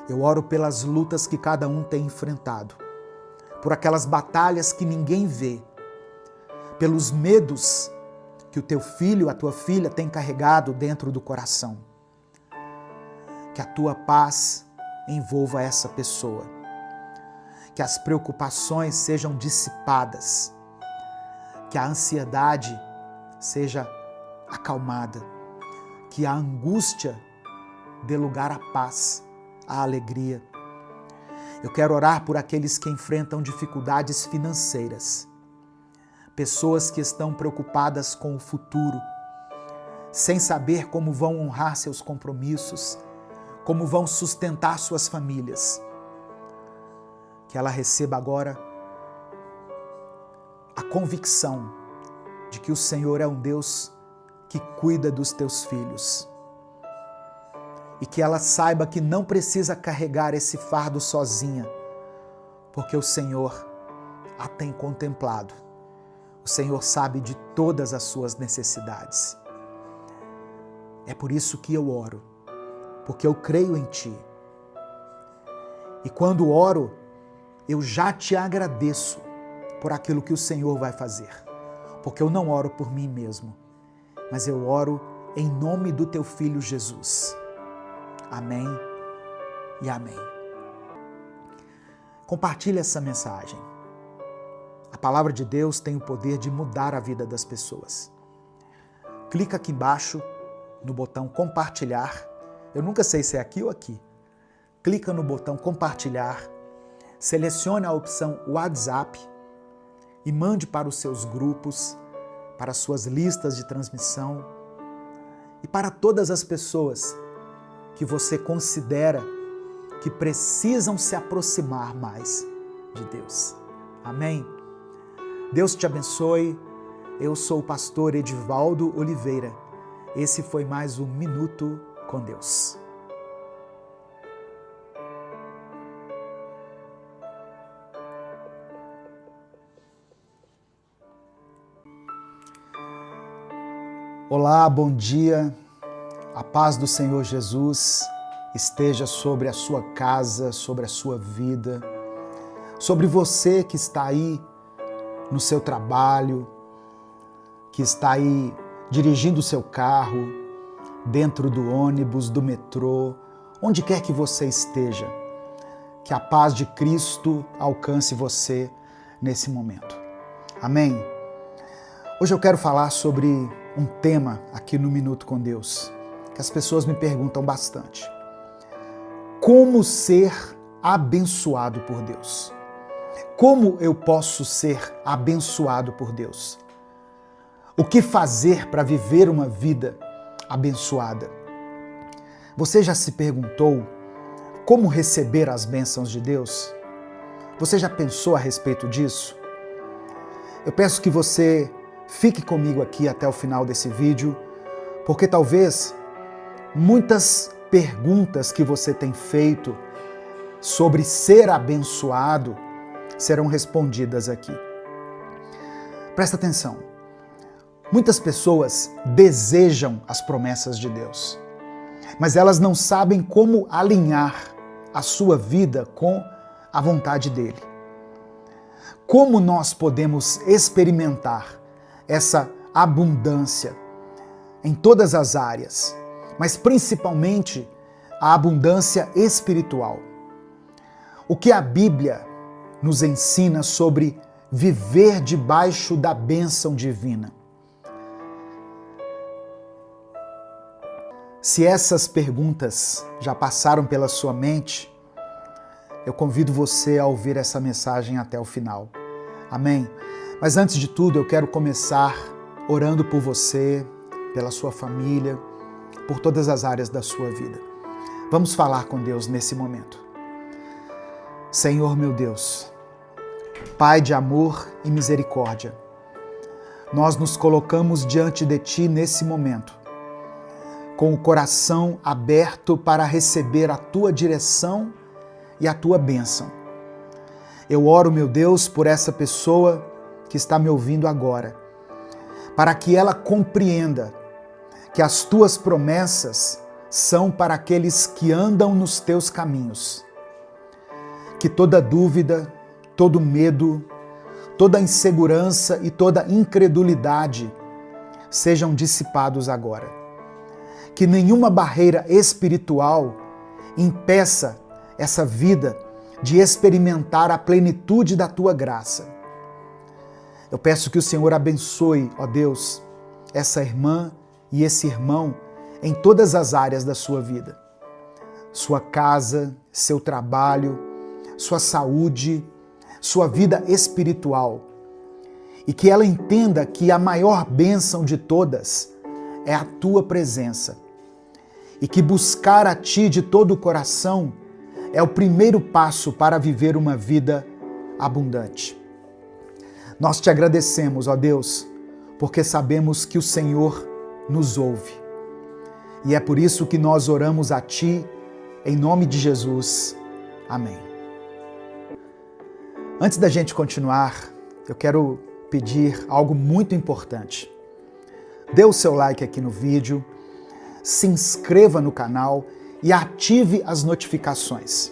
Eu oro pelas lutas que cada um tem enfrentado, por aquelas batalhas que ninguém vê, pelos medos que o teu filho, a tua filha tem carregado dentro do coração. Que a Tua paz envolva essa pessoa. Que as preocupações sejam dissipadas, que a ansiedade seja acalmada, que a angústia dê lugar à paz, à alegria. Eu quero orar por aqueles que enfrentam dificuldades financeiras, pessoas que estão preocupadas com o futuro, sem saber como vão honrar seus compromissos, como vão sustentar suas famílias. Que ela receba agora a convicção de que o Senhor é um Deus que cuida dos teus filhos. E que ela saiba que não precisa carregar esse fardo sozinha, porque o Senhor a tem contemplado. O Senhor sabe de todas as suas necessidades. É por isso que eu oro, porque eu creio em Ti. E quando oro, eu já Te agradeço por aquilo que o Senhor vai fazer, porque eu não oro por mim mesmo, mas eu oro em nome do Teu Filho Jesus. Amém e amém. Compartilhe essa mensagem. A palavra de Deus tem o poder de mudar a vida das pessoas. Clica aqui embaixo no botão compartilhar. Eu nunca sei se é aqui ou aqui. Clica no botão compartilhar. Selecione a opção WhatsApp e mande para os seus grupos, para suas listas de transmissão e para todas as pessoas que você considera que precisam se aproximar mais de Deus. Amém? Deus te abençoe. Eu sou o pastor Edivaldo Oliveira. Esse foi mais um Minuto com Deus. Olá, bom dia. A paz do Senhor Jesus esteja sobre a sua casa, sobre a sua vida, sobre você que está aí no seu trabalho, que está aí dirigindo o seu carro, dentro do ônibus, do metrô, onde quer que você esteja. Que a paz de Cristo alcance você nesse momento. Amém? Hoje eu quero falar sobre um tema aqui no Minuto com Deus, que as pessoas me perguntam bastante. Como ser abençoado por Deus? Como eu posso ser abençoado por Deus? O que fazer para viver uma vida abençoada? Você já se perguntou como receber as bênçãos de Deus? Você já pensou a respeito disso? Eu peço que você fique comigo aqui até o final desse vídeo, porque talvez muitas perguntas que você tem feito sobre ser abençoado serão respondidas aqui. Presta atenção. Muitas pessoas desejam as promessas de Deus, mas elas não sabem como alinhar a sua vida com a vontade dele. Como nós podemos experimentar essa abundância em todas as áreas, mas principalmente a abundância espiritual? O que a Bíblia nos ensina sobre viver debaixo da bênção divina? Se essas perguntas já passaram pela sua mente, eu convido você a ouvir essa mensagem até o final. Amém? Mas antes de tudo, eu quero começar orando por você, pela sua família, por todas as áreas da sua vida. Vamos falar com Deus nesse momento. Senhor meu Deus, Pai de amor e misericórdia, nós nos colocamos diante de Ti nesse momento, com o coração aberto para receber a Tua direção e a Tua bênção. Eu oro, meu Deus, por essa pessoa que está me ouvindo agora, para que ela compreenda que as Tuas promessas são para aqueles que andam nos Teus caminhos. Que toda dúvida, todo medo, toda insegurança e toda incredulidade sejam dissipados agora. Que nenhuma barreira espiritual impeça essa vida de experimentar a plenitude da Tua graça. Eu peço que o Senhor abençoe, ó Deus, essa irmã e esse irmão em todas as áreas da sua vida. Sua casa, seu trabalho, sua saúde, sua vida espiritual. E que ela entenda que a maior bênção de todas é a Tua presença. E que buscar a Ti de todo o coração é o primeiro passo para viver uma vida abundante. Nós Te agradecemos, ó Deus, porque sabemos que o Senhor nos ouve. E é por isso que nós oramos a Ti, em nome de Jesus. Amém. Antes da gente continuar, eu quero pedir algo muito importante. Dê o seu like aqui no vídeo, se inscreva no canal e ative as notificações,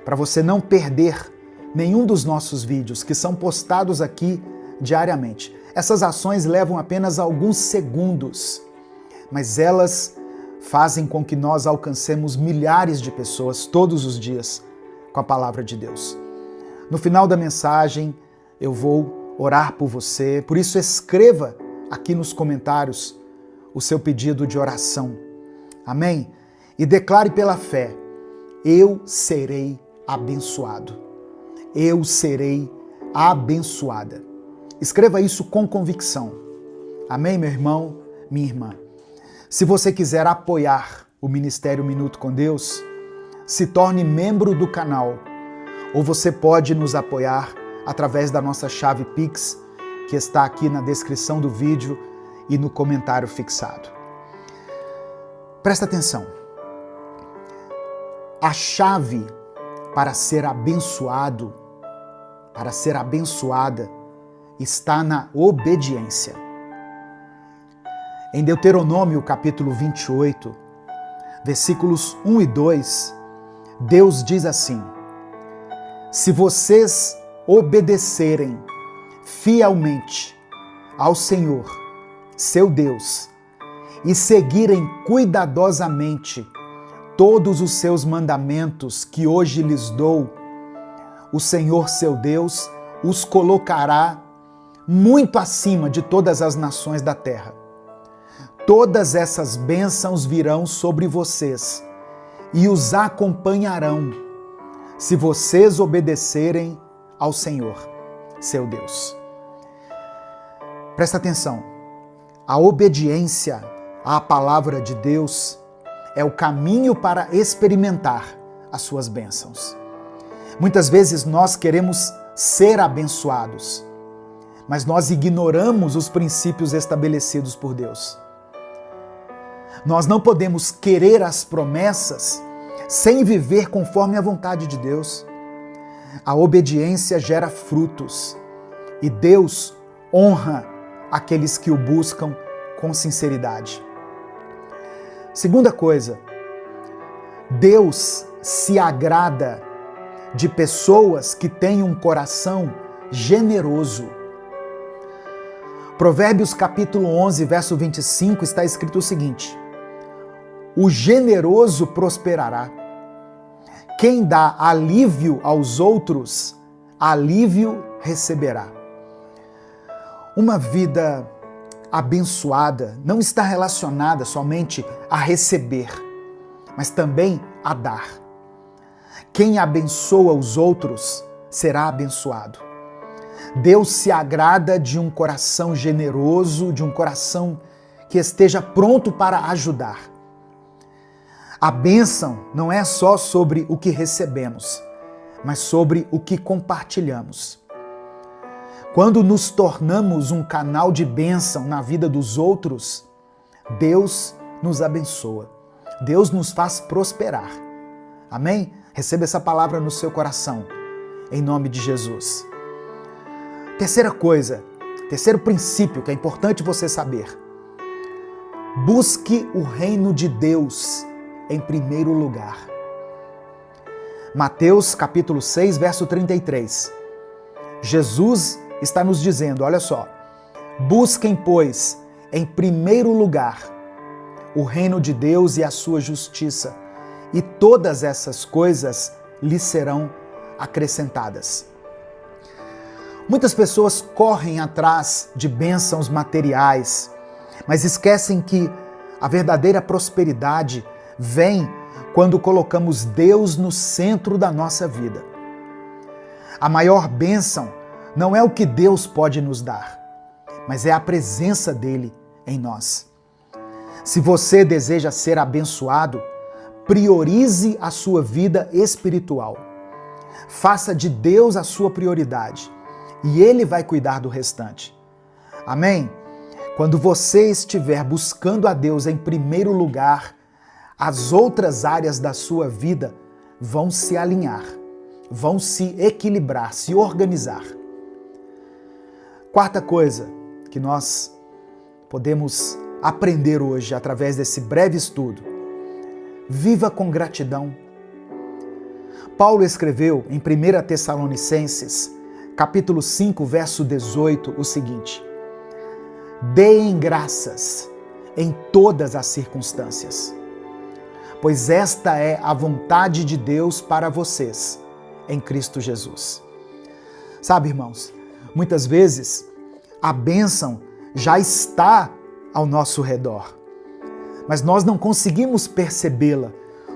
para você não perder nenhum dos nossos vídeos que são postados aqui diariamente. Essas ações levam apenas alguns segundos, mas elas fazem com que nós alcancemos milhares de pessoas todos os dias com a palavra de Deus. No final da mensagem, eu vou orar por você, por isso escreva aqui nos comentários o seu pedido de oração. Amém? E declare pela fé: eu serei abençoado. Eu serei abençoada. Escreva isso com convicção. Amém, meu irmão, minha irmã? Se você quiser apoiar o Ministério Minuto com Deus, se torne membro do canal, ou você pode nos apoiar através da nossa chave Pix, que está aqui na descrição do vídeo e no comentário fixado. Presta atenção. A chave para ser abençoado, para ser abençoada, está na obediência. Em Deuteronômio capítulo 28, versículos 1 e 2, Deus diz assim: se vocês obedecerem fielmente ao Senhor, seu Deus, e seguirem cuidadosamente todos os seus mandamentos que hoje lhes dou, o Senhor, seu Deus, os colocará muito acima de todas as nações da terra. Todas essas bênçãos virão sobre vocês e os acompanharão, se vocês obedecerem ao Senhor, seu Deus. Presta atenção, a obediência à palavra de Deus é o caminho para experimentar as suas bênçãos. Muitas vezes nós queremos ser abençoados, mas nós ignoramos os princípios estabelecidos por Deus. Nós não podemos querer as promessas sem viver conforme a vontade de Deus. A obediência gera frutos e Deus honra aqueles que o buscam com sinceridade. Segunda coisa, Deus se agrada de pessoas que têm um coração generoso. Provérbios capítulo 11, verso 25, está escrito o seguinte: o generoso prosperará. Quem dá alívio aos outros, alívio receberá. Uma vida abençoada não está relacionada somente a receber, mas também a dar. Quem abençoa os outros será abençoado. Deus se agrada de um coração generoso, de um coração que esteja pronto para ajudar. A bênção não é só sobre o que recebemos, mas sobre o que compartilhamos. Quando nos tornamos um canal de bênção na vida dos outros, Deus nos abençoa. Deus nos faz prosperar. Amém? Receba essa palavra no seu coração, em nome de Jesus. Terceira coisa, terceiro princípio que é importante você saber. Busque o reino de Deus em primeiro lugar. Mateus capítulo 6, verso 33. Jesus está nos dizendo, olha só, busquem, pois, em primeiro lugar o reino de Deus e a sua justiça, e todas essas coisas lhes serão acrescentadas. Muitas pessoas correm atrás de bênçãos materiais, mas esquecem que a verdadeira prosperidade vem quando colocamos Deus no centro da nossa vida. A maior bênção não é o que Deus pode nos dar, mas é a presença dele em nós. Se você deseja ser abençoado, priorize a sua vida espiritual. Faça de Deus a sua prioridade e ele vai cuidar do restante. Amém? Quando você estiver buscando a Deus em primeiro lugar, as outras áreas da sua vida vão se alinhar, vão se equilibrar, se organizar. Quarta coisa que nós podemos aprender hoje através desse breve estudo: viva com gratidão. Paulo escreveu em 1 Tessalonicenses, capítulo 5, verso 18, o seguinte: deem graças em todas as circunstâncias, pois esta é a vontade de Deus para vocês, em Cristo Jesus. Sabe, irmãos, muitas vezes a bênção já está ao nosso redor, mas nós não conseguimos percebê-la,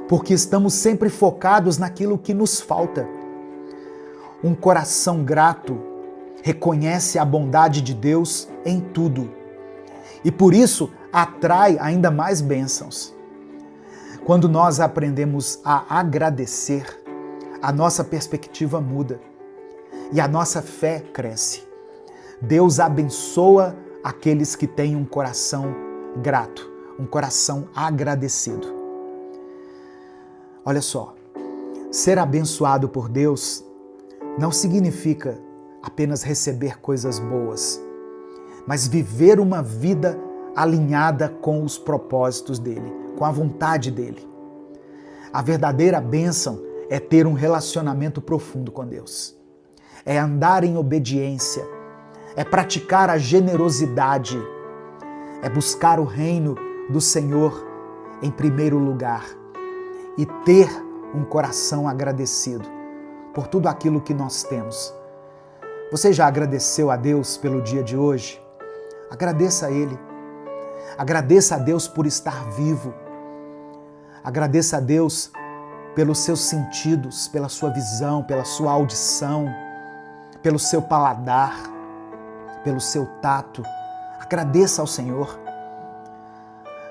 porque estamos sempre focados naquilo que nos falta. Um coração grato reconhece a bondade de Deus em tudo e por isso atrai ainda mais bênçãos. Quando nós aprendemos a agradecer, a nossa perspectiva muda e a nossa fé cresce. Deus abençoa aqueles que têm um coração grato, um coração agradecido. Olha só, ser abençoado por Deus não significa apenas receber coisas boas, mas viver uma vida alinhada com os propósitos dele, com a vontade dele. A verdadeira bênção é ter um relacionamento profundo com Deus. É andar em obediência, é praticar a generosidade, é buscar o reino do Senhor em primeiro lugar e ter um coração agradecido por tudo aquilo que nós temos. Você já agradeceu a Deus pelo dia de hoje? Agradeça a Ele. Agradeça a Deus por estar vivo. Agradeça a Deus pelos seus sentidos, pela sua visão, pela sua audição, pelo seu paladar, pelo seu tato. Agradeça ao Senhor.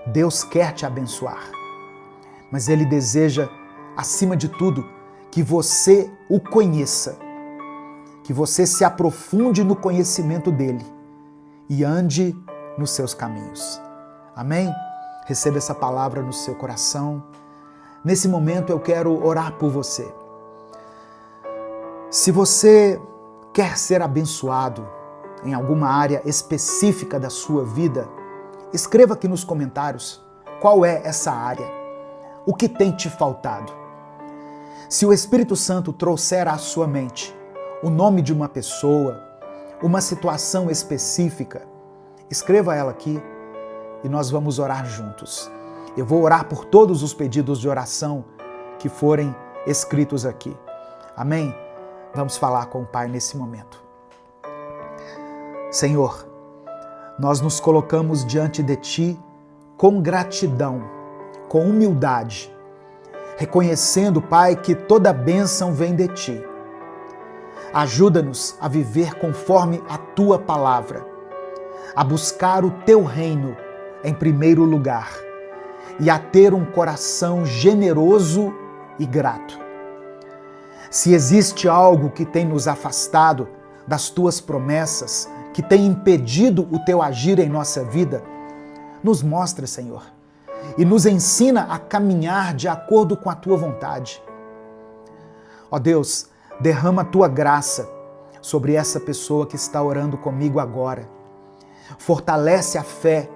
Deus quer te abençoar, mas Ele deseja, acima de tudo, que você o conheça, que você se aprofunde no conhecimento dEle e ande nos seus caminhos. Amém? Receba essa palavra no seu coração. Nesse momento eu quero orar por você. Se você quer ser abençoado em alguma área específica da sua vida, escreva aqui nos comentários qual é essa área, o que tem te faltado. Se o Espírito Santo trouxer à sua mente o nome de uma pessoa, uma situação específica, escreva ela aqui e nós vamos orar juntos. Eu vou orar por todos os pedidos de oração que forem escritos aqui. Amém? Vamos falar com o Pai nesse momento. Senhor, nós nos colocamos diante de Ti com gratidão, com humildade, reconhecendo, Pai, que toda bênção vem de Ti. Ajuda-nos a viver conforme a Tua palavra, a buscar o Teu reino em primeiro lugar e a ter um coração generoso e grato. Se existe algo que tem nos afastado das Tuas promessas, que tem impedido o Teu agir em nossa vida, nos mostra, Senhor, e nos ensina a caminhar de acordo com a Tua vontade. Ó Deus, derrama a Tua graça sobre essa pessoa que está orando comigo agora. Fortalece a fé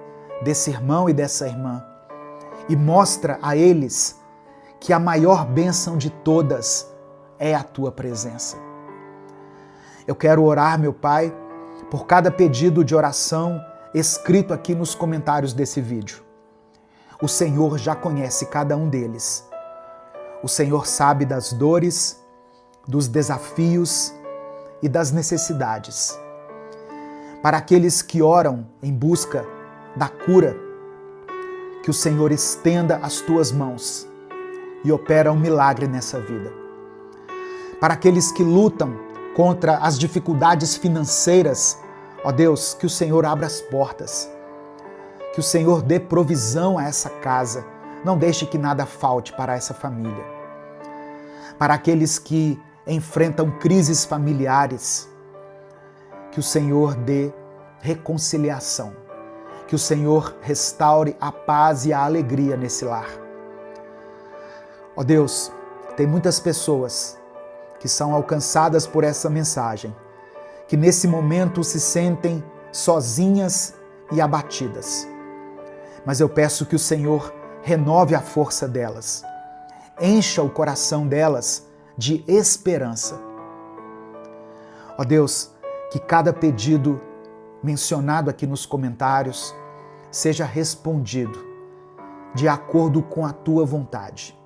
desse irmão e dessa irmã e mostra a eles que a maior bênção de todas é a Tua presença. Eu quero orar, meu Pai, por cada pedido de oração escrito aqui nos comentários desse vídeo. O Senhor já conhece cada um deles. O Senhor sabe das dores, dos desafios e das necessidades. Para aqueles que oram em busca da cura, que o Senhor estenda as Tuas mãos e opera um milagre nessa vida. Para aqueles que lutam contra as dificuldades financeiras, ó Deus, que o Senhor abra as portas, que o Senhor dê provisão a essa casa, não deixe que nada falte para essa família. Para aqueles que enfrentam crises familiares, que o Senhor dê reconciliação, que o Senhor restaure a paz e a alegria nesse lar. Ó Deus, tem muitas pessoas que são alcançadas por essa mensagem, que nesse momento se sentem sozinhas e abatidas. Mas eu peço que o Senhor renove a força delas, encha o coração delas de esperança. Ó Deus, que cada pedido mencionado aqui nos comentários seja respondido de acordo com a Tua vontade,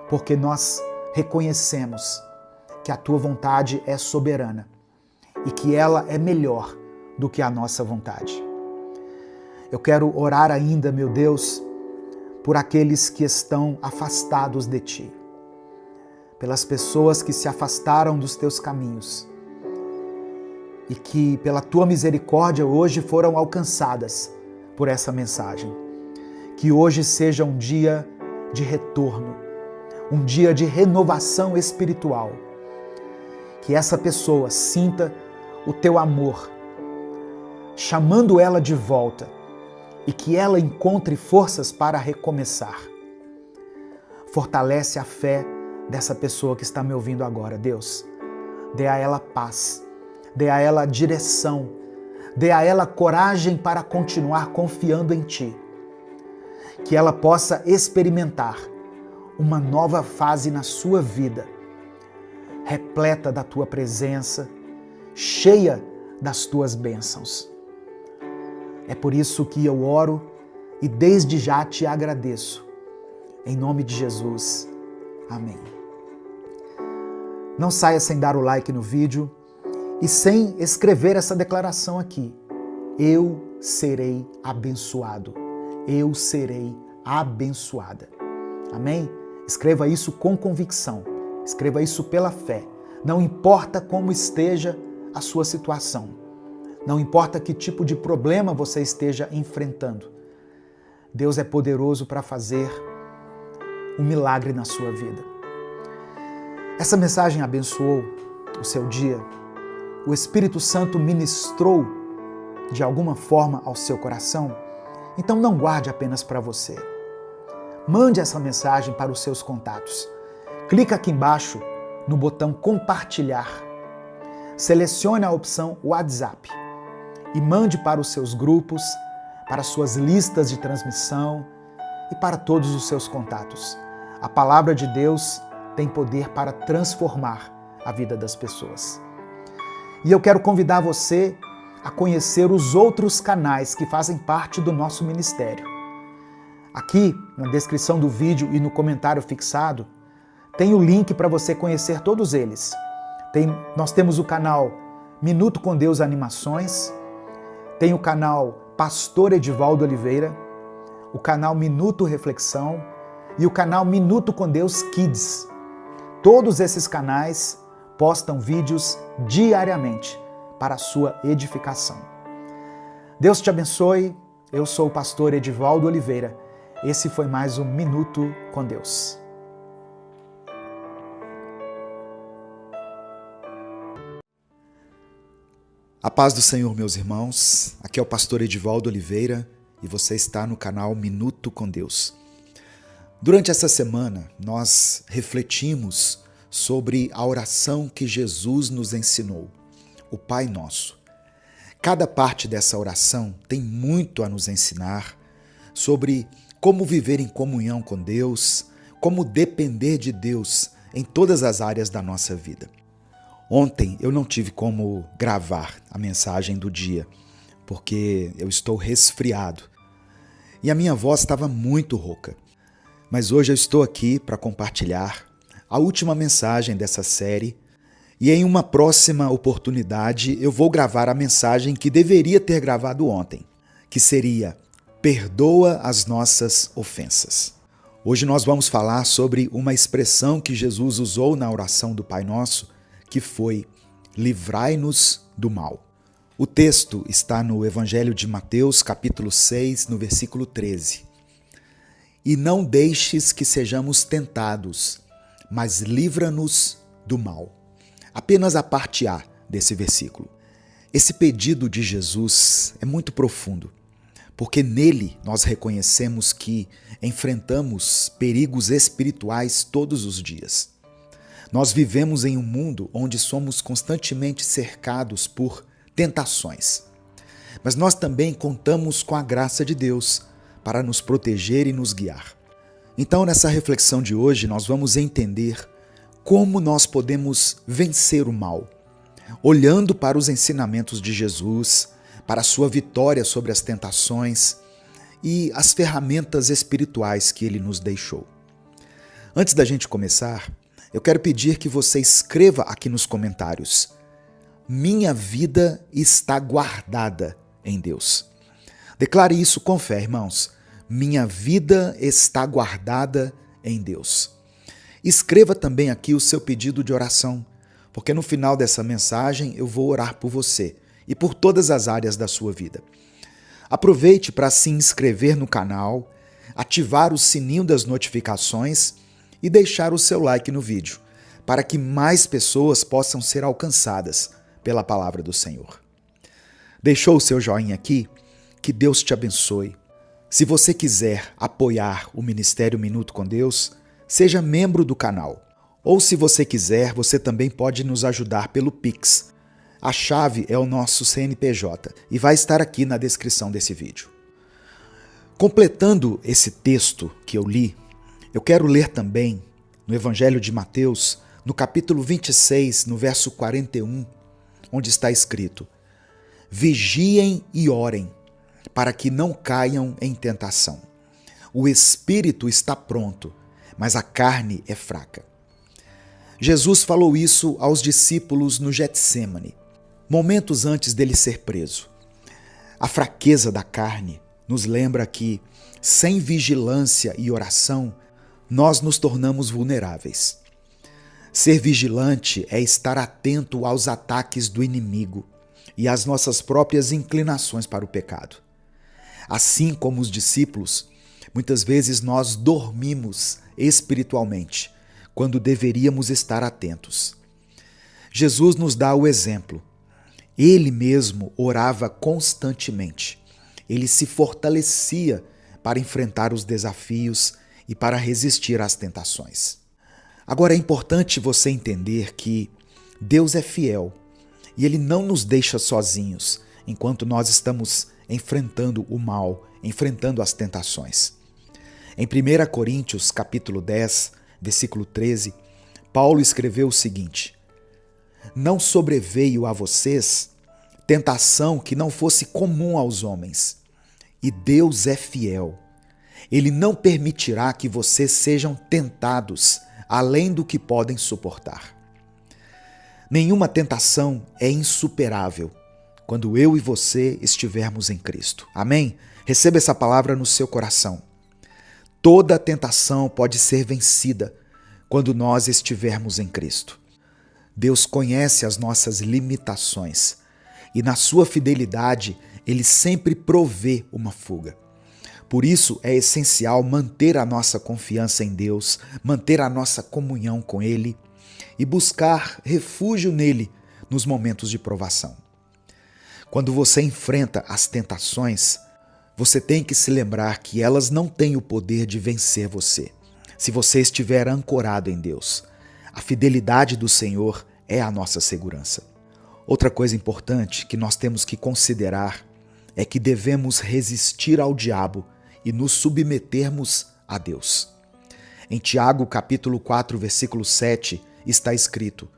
porque nós reconhecemos que a Tua vontade é soberana e que ela é melhor do que a nossa vontade. Eu quero orar ainda, meu Deus, por aqueles que estão afastados de Ti, pelas pessoas que se afastaram dos Teus caminhos e que, pela Tua misericórdia, hoje foram alcançadas por essa mensagem. Que hoje seja um dia de retorno, um dia de renovação espiritual. Que essa pessoa sinta o teu amor, chamando ela de volta, e que ela encontre forças para recomeçar. Fortalece a fé dessa pessoa que está me ouvindo agora, Deus. Dê a ela paz, dê a ela direção, dê a ela coragem para continuar confiando em Ti. Que ela possa experimentar uma nova fase na sua vida, repleta da Tua presença, cheia das Tuas bênçãos. É por isso que eu oro e desde já Te agradeço. Em nome de Jesus. Amém. Não saia sem dar o like no vídeo e sem escrever essa declaração aqui. Eu serei abençoado. Eu serei abençoada. Amém? Escreva isso com convicção. Escreva isso pela fé. Não importa como esteja a sua situação. Não importa que tipo de problema você esteja enfrentando. Deus é poderoso para fazer um milagre na sua vida. Essa mensagem abençoou o seu dia? O Espírito Santo ministrou de alguma forma ao seu coração? Então não guarde apenas para você. Mande essa mensagem para os seus contatos. Clica aqui embaixo no botão compartilhar. Selecione a opção WhatsApp e mande para os seus grupos, para suas listas de transmissão e para todos os seus contatos. A palavra de Deus tem poder para transformar a vida das pessoas. E eu quero convidar você a conhecer os outros canais que fazem parte do nosso ministério. Aqui, na descrição do vídeo e no comentário fixado, tem o link para você conhecer todos eles. Nós temos o canal Minuto com Deus Animações, tem o canal Pastor Edivaldo Oliveira, o canal Minuto Reflexão e o canal Minuto com Deus Kids. Todos esses canais postam vídeos diariamente para a sua edificação. Deus te abençoe. Eu sou o pastor Edivaldo Oliveira. Esse foi mais um Minuto com Deus. A paz do Senhor, meus irmãos. Aqui é o pastor Edivaldo Oliveira e você está no canal Minuto com Deus. Durante essa semana, nós refletimos sobre a oração que Jesus nos ensinou, o Pai Nosso. Cada parte dessa oração tem muito a nos ensinar sobre como viver em comunhão com Deus, como depender de Deus em todas as áreas da nossa vida. Ontem eu não tive como gravar a mensagem do dia, porque eu estou resfriado e a minha voz estava muito rouca. Mas hoje eu estou aqui para compartilhar a última mensagem dessa série e em uma próxima oportunidade eu vou gravar a mensagem que deveria ter gravado ontem, que seria Perdoa as nossas ofensas. Hoje nós vamos falar sobre uma expressão que Jesus usou na oração do Pai Nosso, que foi livrai-nos do mal. O texto está no Evangelho de Mateus, capítulo 6, no versículo 13. E não deixes que sejamos tentados, mas livra-nos do mal. Apenas a parte A desse versículo. Esse pedido de Jesus é muito profundo, porque nele nós reconhecemos que enfrentamos perigos espirituais todos os dias. Nós vivemos em um mundo onde somos constantemente cercados por tentações. Mas nós também contamos com a graça de Deus para nos proteger e nos guiar. Então, nessa reflexão de hoje, nós vamos entender como nós podemos vencer o mal, olhando para os ensinamentos de Jesus, para a sua vitória sobre as tentações e as ferramentas espirituais que ele nos deixou. Antes da gente começar, eu quero pedir que você escreva aqui nos comentários: minha vida está guardada em Deus. Declare isso com fé, irmãos. Minha vida está guardada em Deus. Escreva também aqui o seu pedido de oração, porque no final dessa mensagem eu vou orar por você e por todas as áreas da sua vida. Aproveite para se inscrever no canal, ativar o sininho das notificações e deixar o seu like no vídeo, para que mais pessoas possam ser alcançadas pela palavra do Senhor. Deixou o seu joinha aqui? Que Deus te abençoe. Se você quiser apoiar o Ministério Minuto com Deus, seja membro do canal. Ou se você quiser, você também pode nos ajudar pelo Pix. A chave é o nosso CNPJ e vai estar aqui na descrição desse vídeo. Completando esse texto que eu li, eu quero ler também no Evangelho de Mateus, no capítulo 26, no verso 41, onde está escrito: vigiem e orem, para que não caiam em tentação. O espírito está pronto, mas a carne é fraca. Jesus falou isso aos discípulos no Getsêmani, momentos antes dele ser preso. A fraqueza da carne nos lembra que, sem vigilância e oração, nós nos tornamos vulneráveis. Ser vigilante é estar atento aos ataques do inimigo e às nossas próprias inclinações para o pecado. Assim como os discípulos, muitas vezes nós dormimos espiritualmente, quando deveríamos estar atentos. Jesus nos dá o exemplo. Ele mesmo orava constantemente. Ele se fortalecia para enfrentar os desafios e para resistir às tentações. Agora é importante você entender que Deus é fiel e Ele não nos deixa sozinhos enquanto nós estamos enfrentando o mal, enfrentando as tentações. Em 1 Coríntios, capítulo 10, versículo 13, Paulo escreveu o seguinte: não sobreveio a vocês tentação que não fosse comum aos homens, e Deus é fiel. Ele não permitirá que vocês sejam tentados além do que podem suportar. Nenhuma tentação é insuperável quando eu e você estivermos em Cristo. Amém? Receba essa palavra no seu coração. Toda tentação pode ser vencida quando nós estivermos em Cristo. Deus conhece as nossas limitações e, na sua fidelidade, Ele sempre provê uma fuga. Por isso, é essencial manter a nossa confiança em Deus, manter a nossa comunhão com Ele e buscar refúgio nele nos momentos de provação. Quando você enfrenta as tentações, você tem que se lembrar que elas não têm o poder de vencer você, se você estiver ancorado em Deus. A fidelidade do Senhor é a nossa segurança. Outra coisa importante que nós temos que considerar é que devemos resistir ao diabo e nos submetermos a Deus. Em Tiago, capítulo 4, versículo 7, está escrito: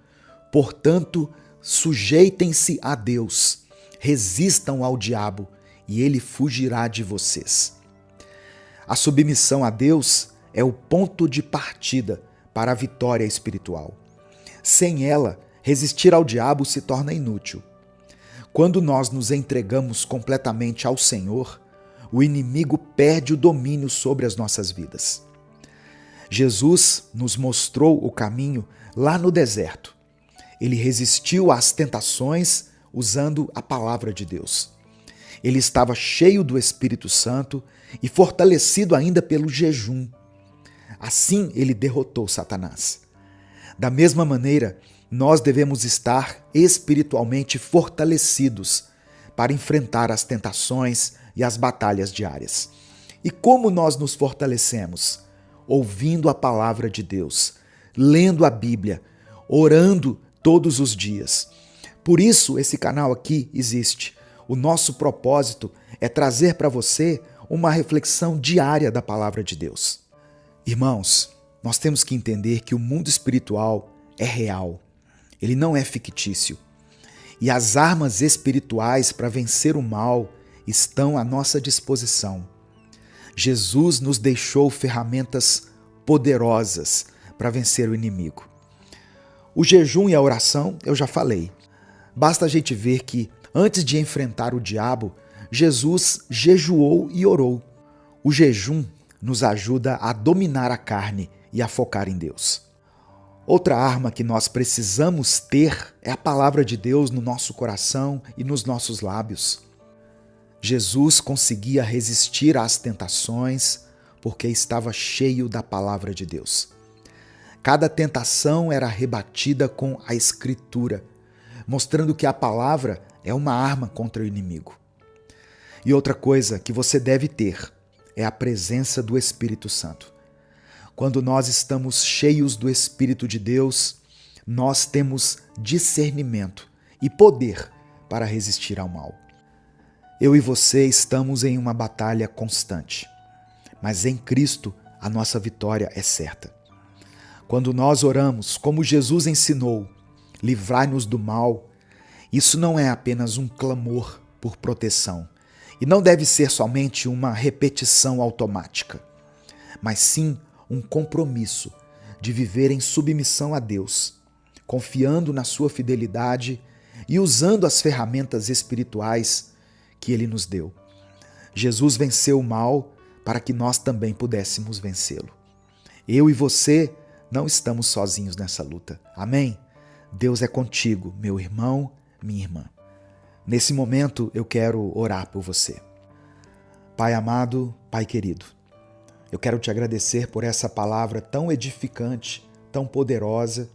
portanto, sujeitem-se a Deus, resistam ao diabo, e ele fugirá de vocês. A submissão a Deus é o ponto de partida para a vitória espiritual. Sem ela, resistir ao diabo se torna inútil. Quando nós nos entregamos completamente ao Senhor, o inimigo perde o domínio sobre as nossas vidas. Jesus nos mostrou o caminho lá no deserto. Ele resistiu às tentações usando a palavra de Deus. Ele estava cheio do Espírito Santo e fortalecido ainda pelo jejum. Assim ele derrotou Satanás. Da mesma maneira, nós devemos estar espiritualmente fortalecidos para enfrentar as tentações e as batalhas diárias. E como nós nos fortalecemos? Ouvindo a palavra de Deus, lendo a Bíblia, orando todos os dias. Por isso esse canal aqui existe. O nosso propósito é trazer para você uma reflexão diária da palavra de Deus. Irmãos, nós temos que entender que o mundo espiritual é real. Ele não é fictício. E as armas espirituais para vencer o mal estão à nossa disposição. Jesus nos deixou ferramentas poderosas para vencer o inimigo. O jejum e a oração, eu já falei. Basta a gente ver que, antes de enfrentar o diabo, Jesus jejuou e orou. O jejum nos ajuda a dominar a carne e a focar em Deus. Outra arma que nós precisamos ter é a palavra de Deus no nosso coração e nos nossos lábios. Jesus conseguia resistir às tentações porque estava cheio da palavra de Deus. Cada tentação era rebatida com a Escritura, mostrando que a palavra é uma arma contra o inimigo. E outra coisa que você deve ter é a presença do Espírito Santo. Quando nós estamos cheios do Espírito de Deus, nós temos discernimento e poder para resistir ao mal. Eu e você estamos em uma batalha constante, mas em Cristo a nossa vitória é certa. Quando nós oramos, como Jesus ensinou, livrai-nos do mal, isso não é apenas um clamor por proteção e não deve ser somente uma repetição automática, mas sim um compromisso de viver em submissão a Deus, confiando na sua fidelidade e usando as ferramentas espirituais que Ele nos deu. Jesus venceu o mal para que nós também pudéssemos vencê-lo. Eu e você não estamos sozinhos nessa luta. Amém? Deus é contigo, meu irmão, minha irmã. Nesse momento eu quero orar por você. Pai amado, Pai querido, eu quero te agradecer por essa palavra tão edificante, tão poderosa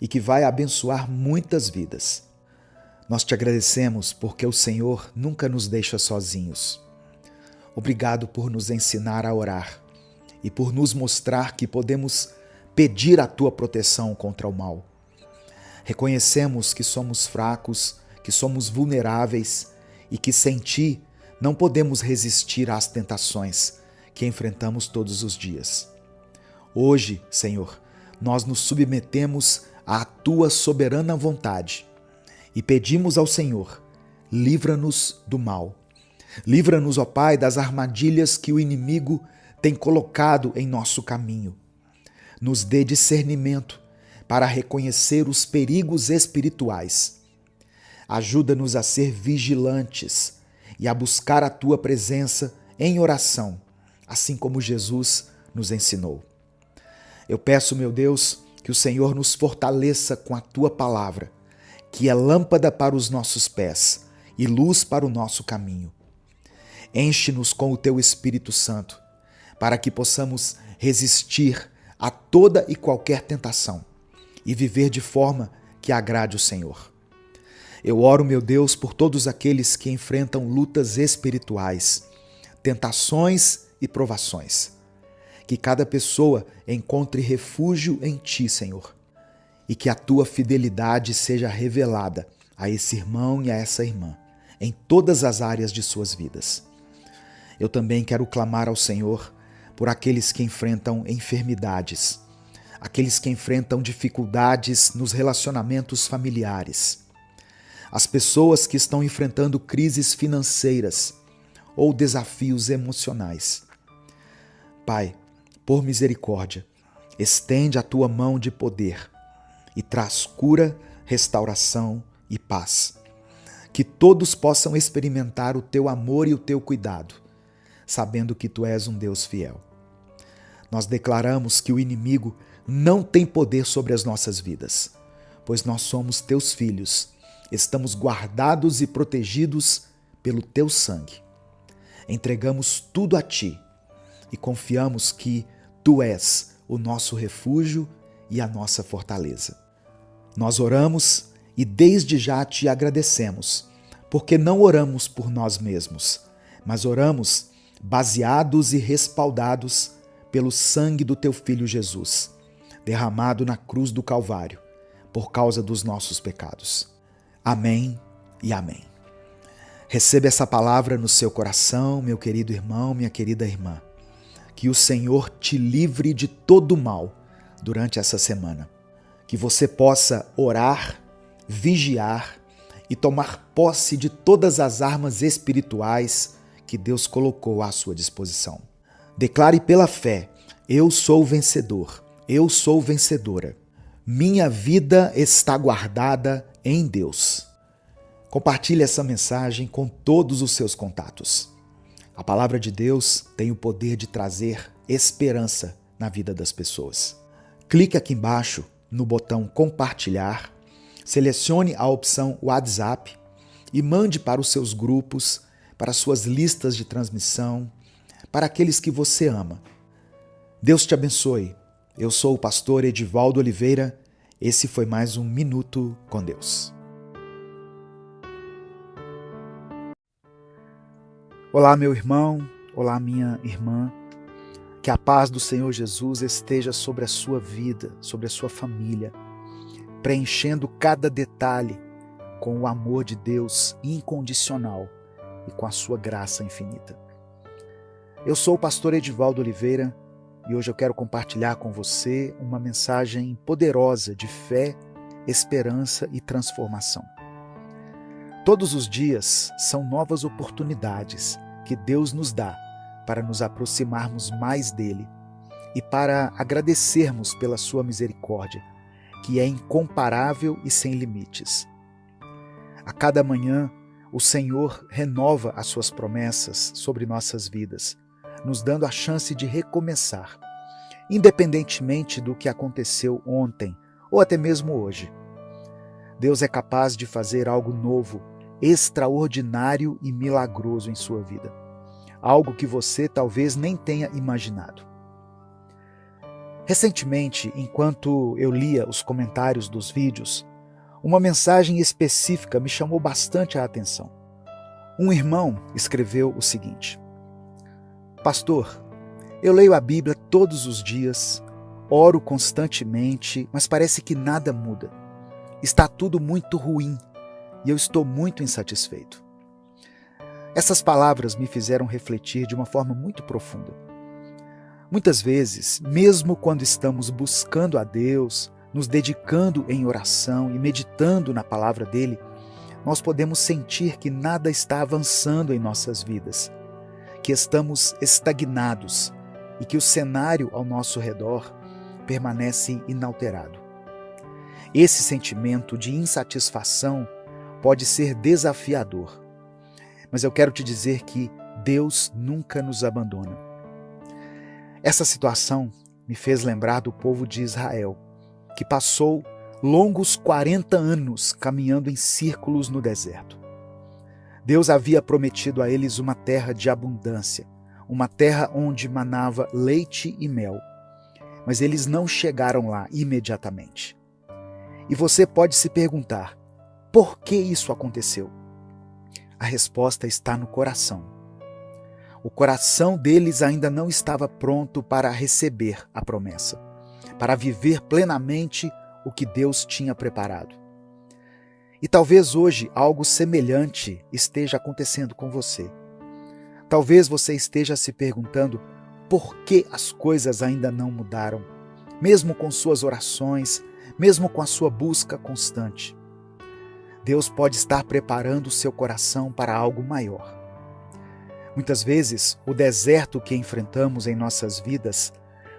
e que vai abençoar muitas vidas. Nós te agradecemos porque o Senhor nunca nos deixa sozinhos. Obrigado por nos ensinar a orar e por nos mostrar que podemos pedir a tua proteção contra o mal. Reconhecemos que somos fracos, que somos vulneráveis e que sem ti não podemos resistir às tentações que enfrentamos todos os dias. Hoje, Senhor, nós nos submetemos à tua soberana vontade e pedimos ao Senhor, livra-nos do mal. Livra-nos, ó Pai, das armadilhas que o inimigo tem colocado em nosso caminho. Nos dê discernimento para reconhecer os perigos espirituais. Ajuda-nos a ser vigilantes e a buscar a tua presença em oração, assim como Jesus nos ensinou. Eu peço, meu Deus, que o Senhor nos fortaleça com a tua palavra, que é lâmpada para os nossos pés e luz para o nosso caminho. Enche-nos com o teu Espírito Santo, para que possamos resistir a toda e qualquer tentação e viver de forma que agrade o Senhor. Eu oro, meu Deus, por todos aqueles que enfrentam lutas espirituais, tentações e provações. Que cada pessoa encontre refúgio em ti, Senhor, e que a tua fidelidade seja revelada a esse irmão e a essa irmã, em todas as áreas de suas vidas. Eu também quero clamar ao Senhor por aqueles que enfrentam enfermidades, aqueles que enfrentam dificuldades nos relacionamentos familiares, as pessoas que estão enfrentando crises financeiras ou desafios emocionais. Pai, por misericórdia, estende a tua mão de poder e traz cura, restauração e paz. Que todos possam experimentar o teu amor e o teu cuidado, sabendo que tu és um Deus fiel. Nós declaramos que o inimigo não tem poder sobre as nossas vidas, pois nós somos teus filhos, estamos guardados e protegidos pelo teu sangue. Entregamos tudo a ti e confiamos que tu és o nosso refúgio e a nossa fortaleza. Nós oramos e desde já te agradecemos, porque não oramos por nós mesmos, mas oramos baseados e respaldados pelo sangue do teu Filho Jesus, derramado na cruz do Calvário, por causa dos nossos pecados. Amém e amém. Receba essa palavra no seu coração, meu querido irmão, minha querida irmã. Que o Senhor te livre de todo mal durante essa semana. Que você possa orar, vigiar e tomar posse de todas as armas espirituais que Deus colocou à sua disposição. Declare pela fé: eu sou vencedor, eu sou vencedora. Minha vida está guardada em Deus. Compartilhe essa mensagem com todos os seus contatos. A palavra de Deus tem o poder de trazer esperança na vida das pessoas. Clique aqui embaixo no botão compartilhar, selecione a opção WhatsApp e mande para os seus grupos para suas listas de transmissão, para aqueles que você ama. Deus te abençoe. Eu sou o pastor Edivaldo Oliveira. Esse foi mais um Minuto com Deus. Olá, meu irmão. Olá, minha irmã. Que a paz do Senhor Jesus esteja sobre a sua vida, sobre a sua família, preenchendo cada detalhe com o amor de Deus incondicional e com a sua graça infinita. Eu sou o pastor Edivaldo Oliveira e hoje eu quero compartilhar com você uma mensagem poderosa de fé, esperança e transformação. Todos os dias são novas oportunidades que Deus nos dá para nos aproximarmos mais dele e para agradecermos pela sua misericórdia, que é incomparável e sem limites. A cada manhã, o Senhor renova as suas promessas sobre nossas vidas, nos dando a chance de recomeçar, independentemente do que aconteceu ontem ou até mesmo hoje. Deus é capaz de fazer algo novo, extraordinário e milagroso em sua vida. Algo que você talvez nem tenha imaginado. Recentemente, enquanto eu lia os comentários dos vídeos, uma mensagem específica me chamou bastante a atenção. Um irmão escreveu o seguinte: Pastor, eu leio a Bíblia todos os dias, oro constantemente, mas parece que nada muda. Está tudo muito ruim e eu estou muito insatisfeito. Essas palavras me fizeram refletir de uma forma muito profunda. Muitas vezes, mesmo quando estamos buscando a Deus, nos dedicando em oração e meditando na palavra dele, nós podemos sentir que nada está avançando em nossas vidas, que estamos estagnados e que o cenário ao nosso redor permanece inalterado. Esse sentimento de insatisfação pode ser desafiador, mas eu quero te dizer que Deus nunca nos abandona. Essa situação me fez lembrar do povo de Israel, que passou longos 40 anos caminhando em círculos no deserto. Deus havia prometido a eles uma terra de abundância, uma terra onde manava leite e mel, mas eles não chegaram lá imediatamente. E você pode se perguntar, por que isso aconteceu? A resposta está no coração. O coração deles ainda não estava pronto para receber a promessa, para viver plenamente o que Deus tinha preparado. E talvez hoje algo semelhante esteja acontecendo com você. Talvez você esteja se perguntando por que as coisas ainda não mudaram, mesmo com suas orações, mesmo com a sua busca constante. Deus pode estar preparando o seu coração para algo maior. Muitas vezes, o deserto que enfrentamos em nossas vidas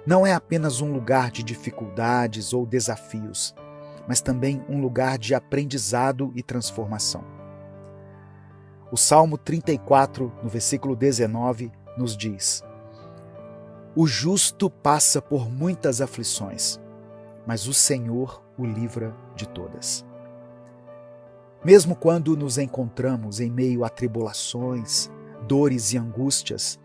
não é apenas um lugar de dificuldades ou desafios, mas também um lugar de aprendizado e transformação. O Salmo 34, no versículo 19, nos diz: O justo passa por muitas aflições, mas o Senhor o livra de todas. Mesmo quando nos encontramos em meio a tribulações, dores e angústias,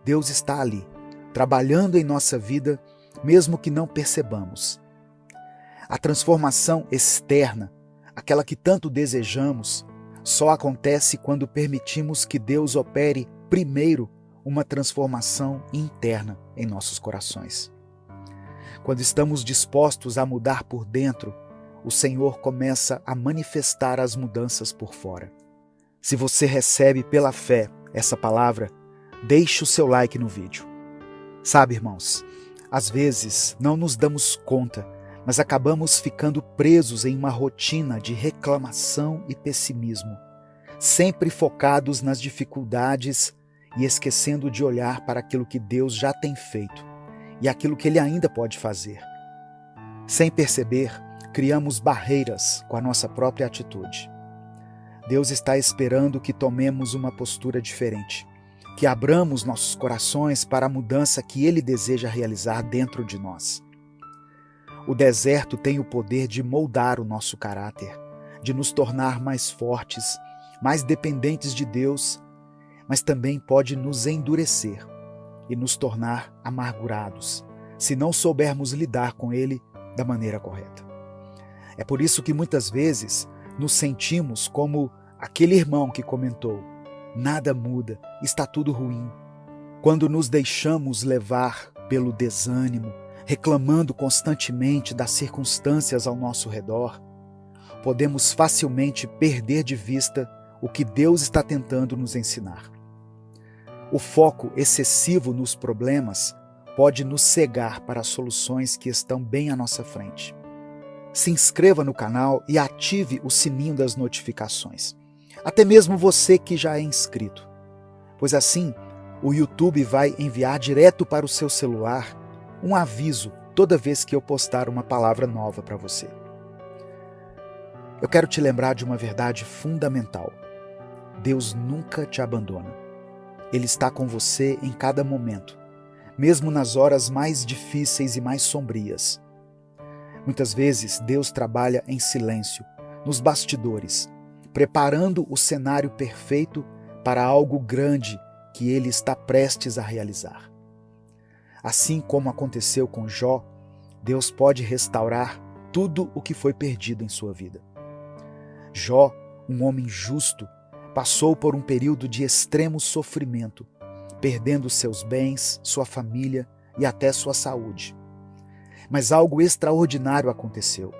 Deus está ali, trabalhando em nossa vida, mesmo que não percebamos. A transformação externa, aquela que tanto desejamos, só acontece quando permitimos que Deus opere primeiro uma transformação interna em nossos corações. Quando estamos dispostos a mudar por dentro, o Senhor começa a manifestar as mudanças por fora. Se você recebe pela fé essa palavra, deixe o seu like no vídeo. Sabe, irmãos, às vezes não nos damos conta, mas acabamos ficando presos em uma rotina de reclamação e pessimismo, sempre focados nas dificuldades e esquecendo de olhar para aquilo que Deus já tem feito e aquilo que Ele ainda pode fazer. Sem perceber, criamos barreiras com a nossa própria atitude. Deus está esperando que tomemos uma postura diferente, que abramos nossos corações para a mudança que Ele deseja realizar dentro de nós. O deserto tem o poder de moldar o nosso caráter, de nos tornar mais fortes, mais dependentes de Deus, mas também pode nos endurecer e nos tornar amargurados, se não soubermos lidar com ele da maneira correta. É por isso que muitas vezes nos sentimos como aquele irmão que comentou: nada muda, está tudo ruim. Quando nos deixamos levar pelo desânimo, reclamando constantemente das circunstâncias ao nosso redor, podemos facilmente perder de vista o que Deus está tentando nos ensinar. O foco excessivo nos problemas pode nos cegar para as soluções que estão bem à nossa frente. Se inscreva no canal e ative o sininho das notificações. Até mesmo você que já é inscrito, pois assim o YouTube vai enviar direto para o seu celular um aviso toda vez que eu postar uma palavra nova para você. Eu quero te lembrar de uma verdade fundamental. Deus nunca te abandona. Ele está com você em cada momento, mesmo nas horas mais difíceis e mais sombrias. Muitas vezes Deus trabalha em silêncio, nos bastidores, preparando o cenário perfeito para algo grande que Ele está prestes a realizar. Assim como aconteceu com Jó, Deus pode restaurar tudo o que foi perdido em sua vida. Jó, um homem justo, passou por um período de extremo sofrimento, perdendo seus bens, sua família e até sua saúde. Mas algo extraordinário aconteceu.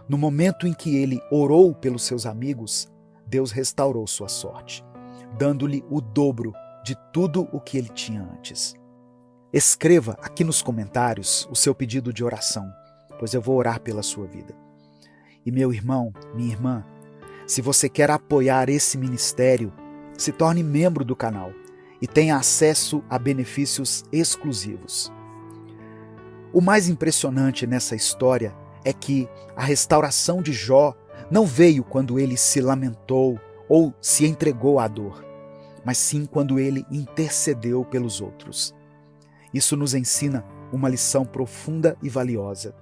No momento em que ele orou pelos seus amigos, Deus restaurou sua sorte, dando-lhe o dobro de tudo o que ele tinha antes. Escreva aqui nos comentários o seu pedido de oração, pois eu vou orar pela sua vida. E meu irmão, minha irmã, se você quer apoiar esse ministério, se torne membro do canal e tenha acesso a benefícios exclusivos. O mais impressionante nessa história é que a restauração de Jó não veio quando ele se lamentou ou se entregou à dor, mas sim quando ele intercedeu pelos outros. Isso nos ensina uma lição profunda e valiosa.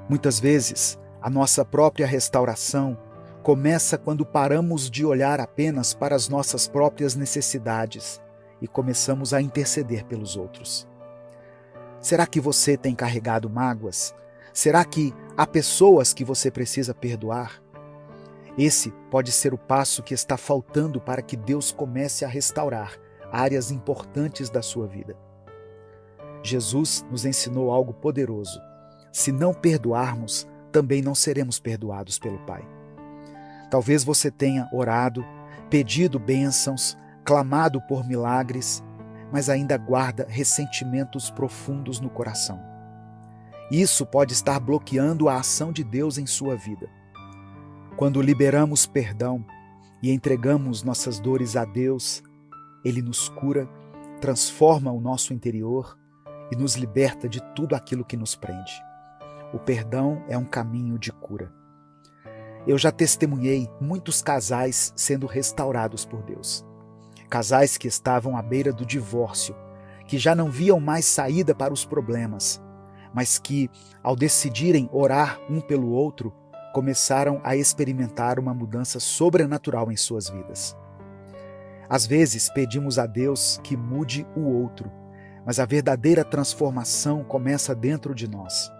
Muitas vezes, a nossa própria restauração começa quando paramos de olhar apenas para as nossas próprias necessidades e começamos a interceder pelos outros. Será que você tem carregado mágoas? Será que há pessoas que você precisa perdoar? Esse pode ser o passo que está faltando para que Deus comece a restaurar áreas importantes da sua vida. Jesus nos ensinou algo poderoso. Se não perdoarmos, também não seremos perdoados pelo Pai. Talvez você tenha orado, pedido bênçãos, clamado por milagres, mas ainda guarda ressentimentos profundos no coração. Isso pode estar bloqueando a ação de Deus em sua vida. Quando liberamos perdão e entregamos nossas dores a Deus, Ele nos cura, transforma o nosso interior e nos liberta de tudo aquilo que nos prende. O perdão é um caminho de cura. Eu já testemunhei muitos casais sendo restaurados por Deus. Casais que estavam à beira do divórcio, que já não viam mais saída para os problemas, mas que, ao decidirem orar um pelo outro, começaram a experimentar uma mudança sobrenatural em suas vidas. Às vezes pedimos a Deus que mude o outro, mas a verdadeira transformação começa dentro de nós.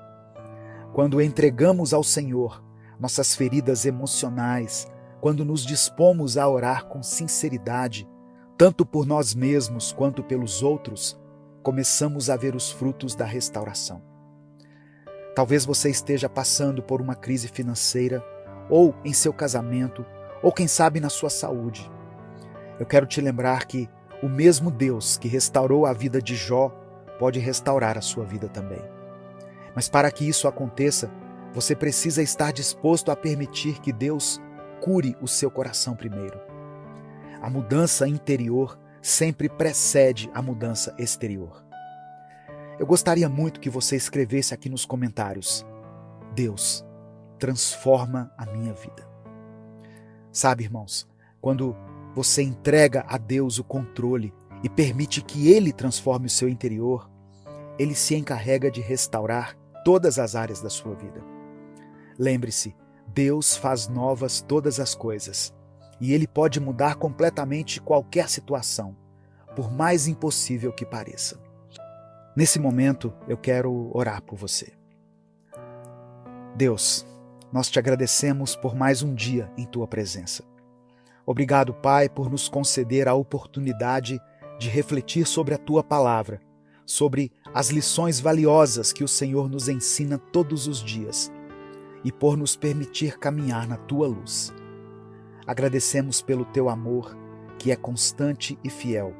Quando entregamos ao Senhor nossas feridas emocionais, quando nos dispomos a orar com sinceridade, tanto por nós mesmos quanto pelos outros, começamos a ver os frutos da restauração. Talvez você esteja passando por uma crise financeira, ou em seu casamento, ou quem sabe na sua saúde. Eu quero te lembrar que o mesmo Deus que restaurou a vida de Jó pode restaurar a sua vida também. Mas para que isso aconteça, você precisa estar disposto a permitir que Deus cure o seu coração primeiro. A mudança interior sempre precede a mudança exterior. Eu gostaria muito que você escrevesse aqui nos comentários: Deus, transforma a minha vida. Sabe, irmãos, quando você entrega a Deus o controle e permite que Ele transforme o seu interior, Ele se encarrega de restaurar todas as áreas da sua vida. Lembre-se, Deus faz novas todas as coisas e Ele pode mudar completamente qualquer situação, por mais impossível que pareça. Nesse momento, eu quero orar por você. Deus, nós te agradecemos por mais um dia em tua presença. Obrigado, Pai, por nos conceder a oportunidade de refletir sobre a tua palavra, sobre as lições valiosas que o Senhor nos ensina todos os dias e por nos permitir caminhar na tua luz. Agradecemos pelo teu amor, que é constante e fiel,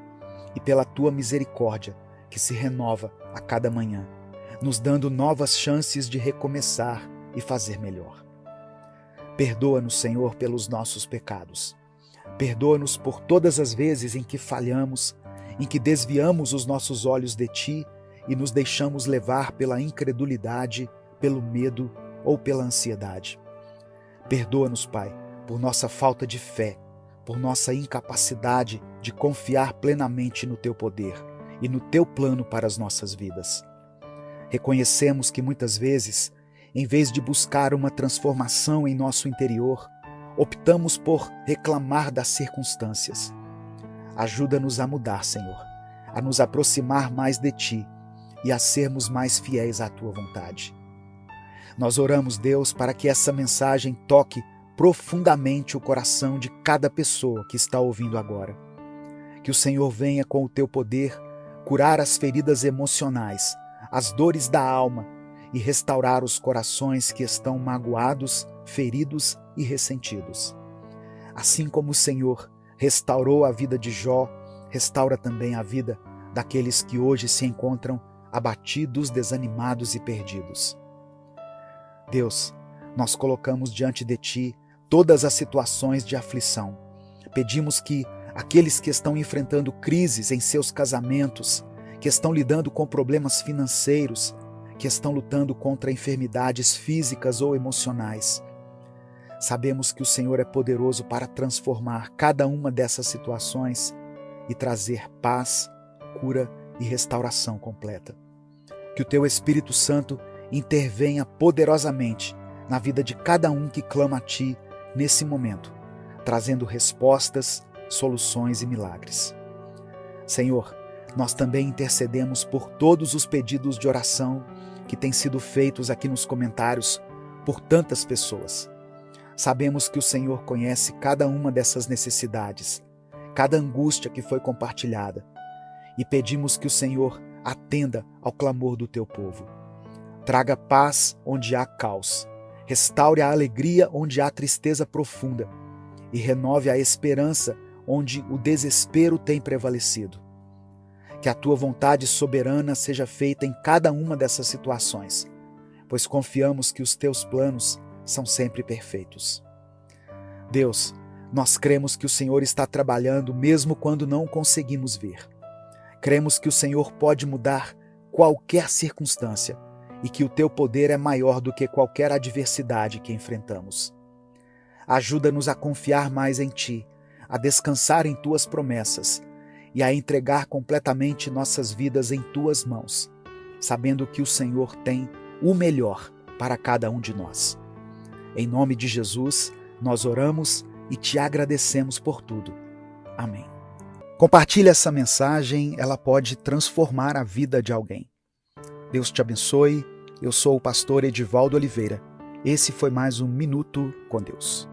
e pela tua misericórdia, que se renova a cada manhã, nos dando novas chances de recomeçar e fazer melhor. Perdoa-nos, Senhor, pelos nossos pecados. Perdoa-nos por todas as vezes em que falhamos, em que desviamos os nossos olhos de Ti e nos deixamos levar pela incredulidade, pelo medo ou pela ansiedade. Perdoa-nos, Pai, por nossa falta de fé, por nossa incapacidade de confiar plenamente no Teu poder e no Teu plano para as nossas vidas. Reconhecemos que muitas vezes, em vez de buscar uma transformação em nosso interior, optamos por reclamar das circunstâncias. Ajuda-nos a mudar, Senhor, a nos aproximar mais de Ti e a sermos mais fiéis à Tua vontade. Nós oramos, Deus, para que essa mensagem toque profundamente o coração de cada pessoa que está ouvindo agora. Que o Senhor venha com o Teu poder curar as feridas emocionais, as dores da alma e restaurar os corações que estão magoados, feridos e ressentidos. Assim como o Senhor restaurou a vida de Jó, restaura também a vida daqueles que hoje se encontram abatidos, desanimados e perdidos. Deus, nós colocamos diante de Ti todas as situações de aflição. Pedimos que aqueles que estão enfrentando crises em seus casamentos, que estão lidando com problemas financeiros, que estão lutando contra enfermidades físicas ou emocionais, sabemos que o Senhor é poderoso para transformar cada uma dessas situações e trazer paz, cura e restauração completa. Que o Teu Espírito Santo intervenha poderosamente na vida de cada um que clama a Ti nesse momento, trazendo respostas, soluções e milagres. Senhor, nós também intercedemos por todos os pedidos de oração que têm sido feitos aqui nos comentários por tantas pessoas. Sabemos que o Senhor conhece cada uma dessas necessidades, cada angústia que foi compartilhada, e pedimos que o Senhor atenda ao clamor do Teu povo. Traga paz onde há caos, restaure a alegria onde há tristeza profunda e renove a esperança onde o desespero tem prevalecido. Que a Tua vontade soberana seja feita em cada uma dessas situações, pois confiamos que os Teus planos são sempre perfeitos. Deus, nós cremos que o Senhor está trabalhando mesmo quando não conseguimos ver. Cremos que o Senhor pode mudar qualquer circunstância e que o Teu poder é maior do que qualquer adversidade que enfrentamos. Ajuda-nos a confiar mais em Ti, a descansar em Tuas promessas e a entregar completamente nossas vidas em Tuas mãos, sabendo que o Senhor tem o melhor para cada um de nós. Em nome de Jesus, nós oramos e Te agradecemos por tudo. Amém. Compartilhe essa mensagem, ela pode transformar a vida de alguém. Deus te abençoe. Eu sou o pastor Edivaldo Oliveira. Esse foi mais um Minuto com Deus.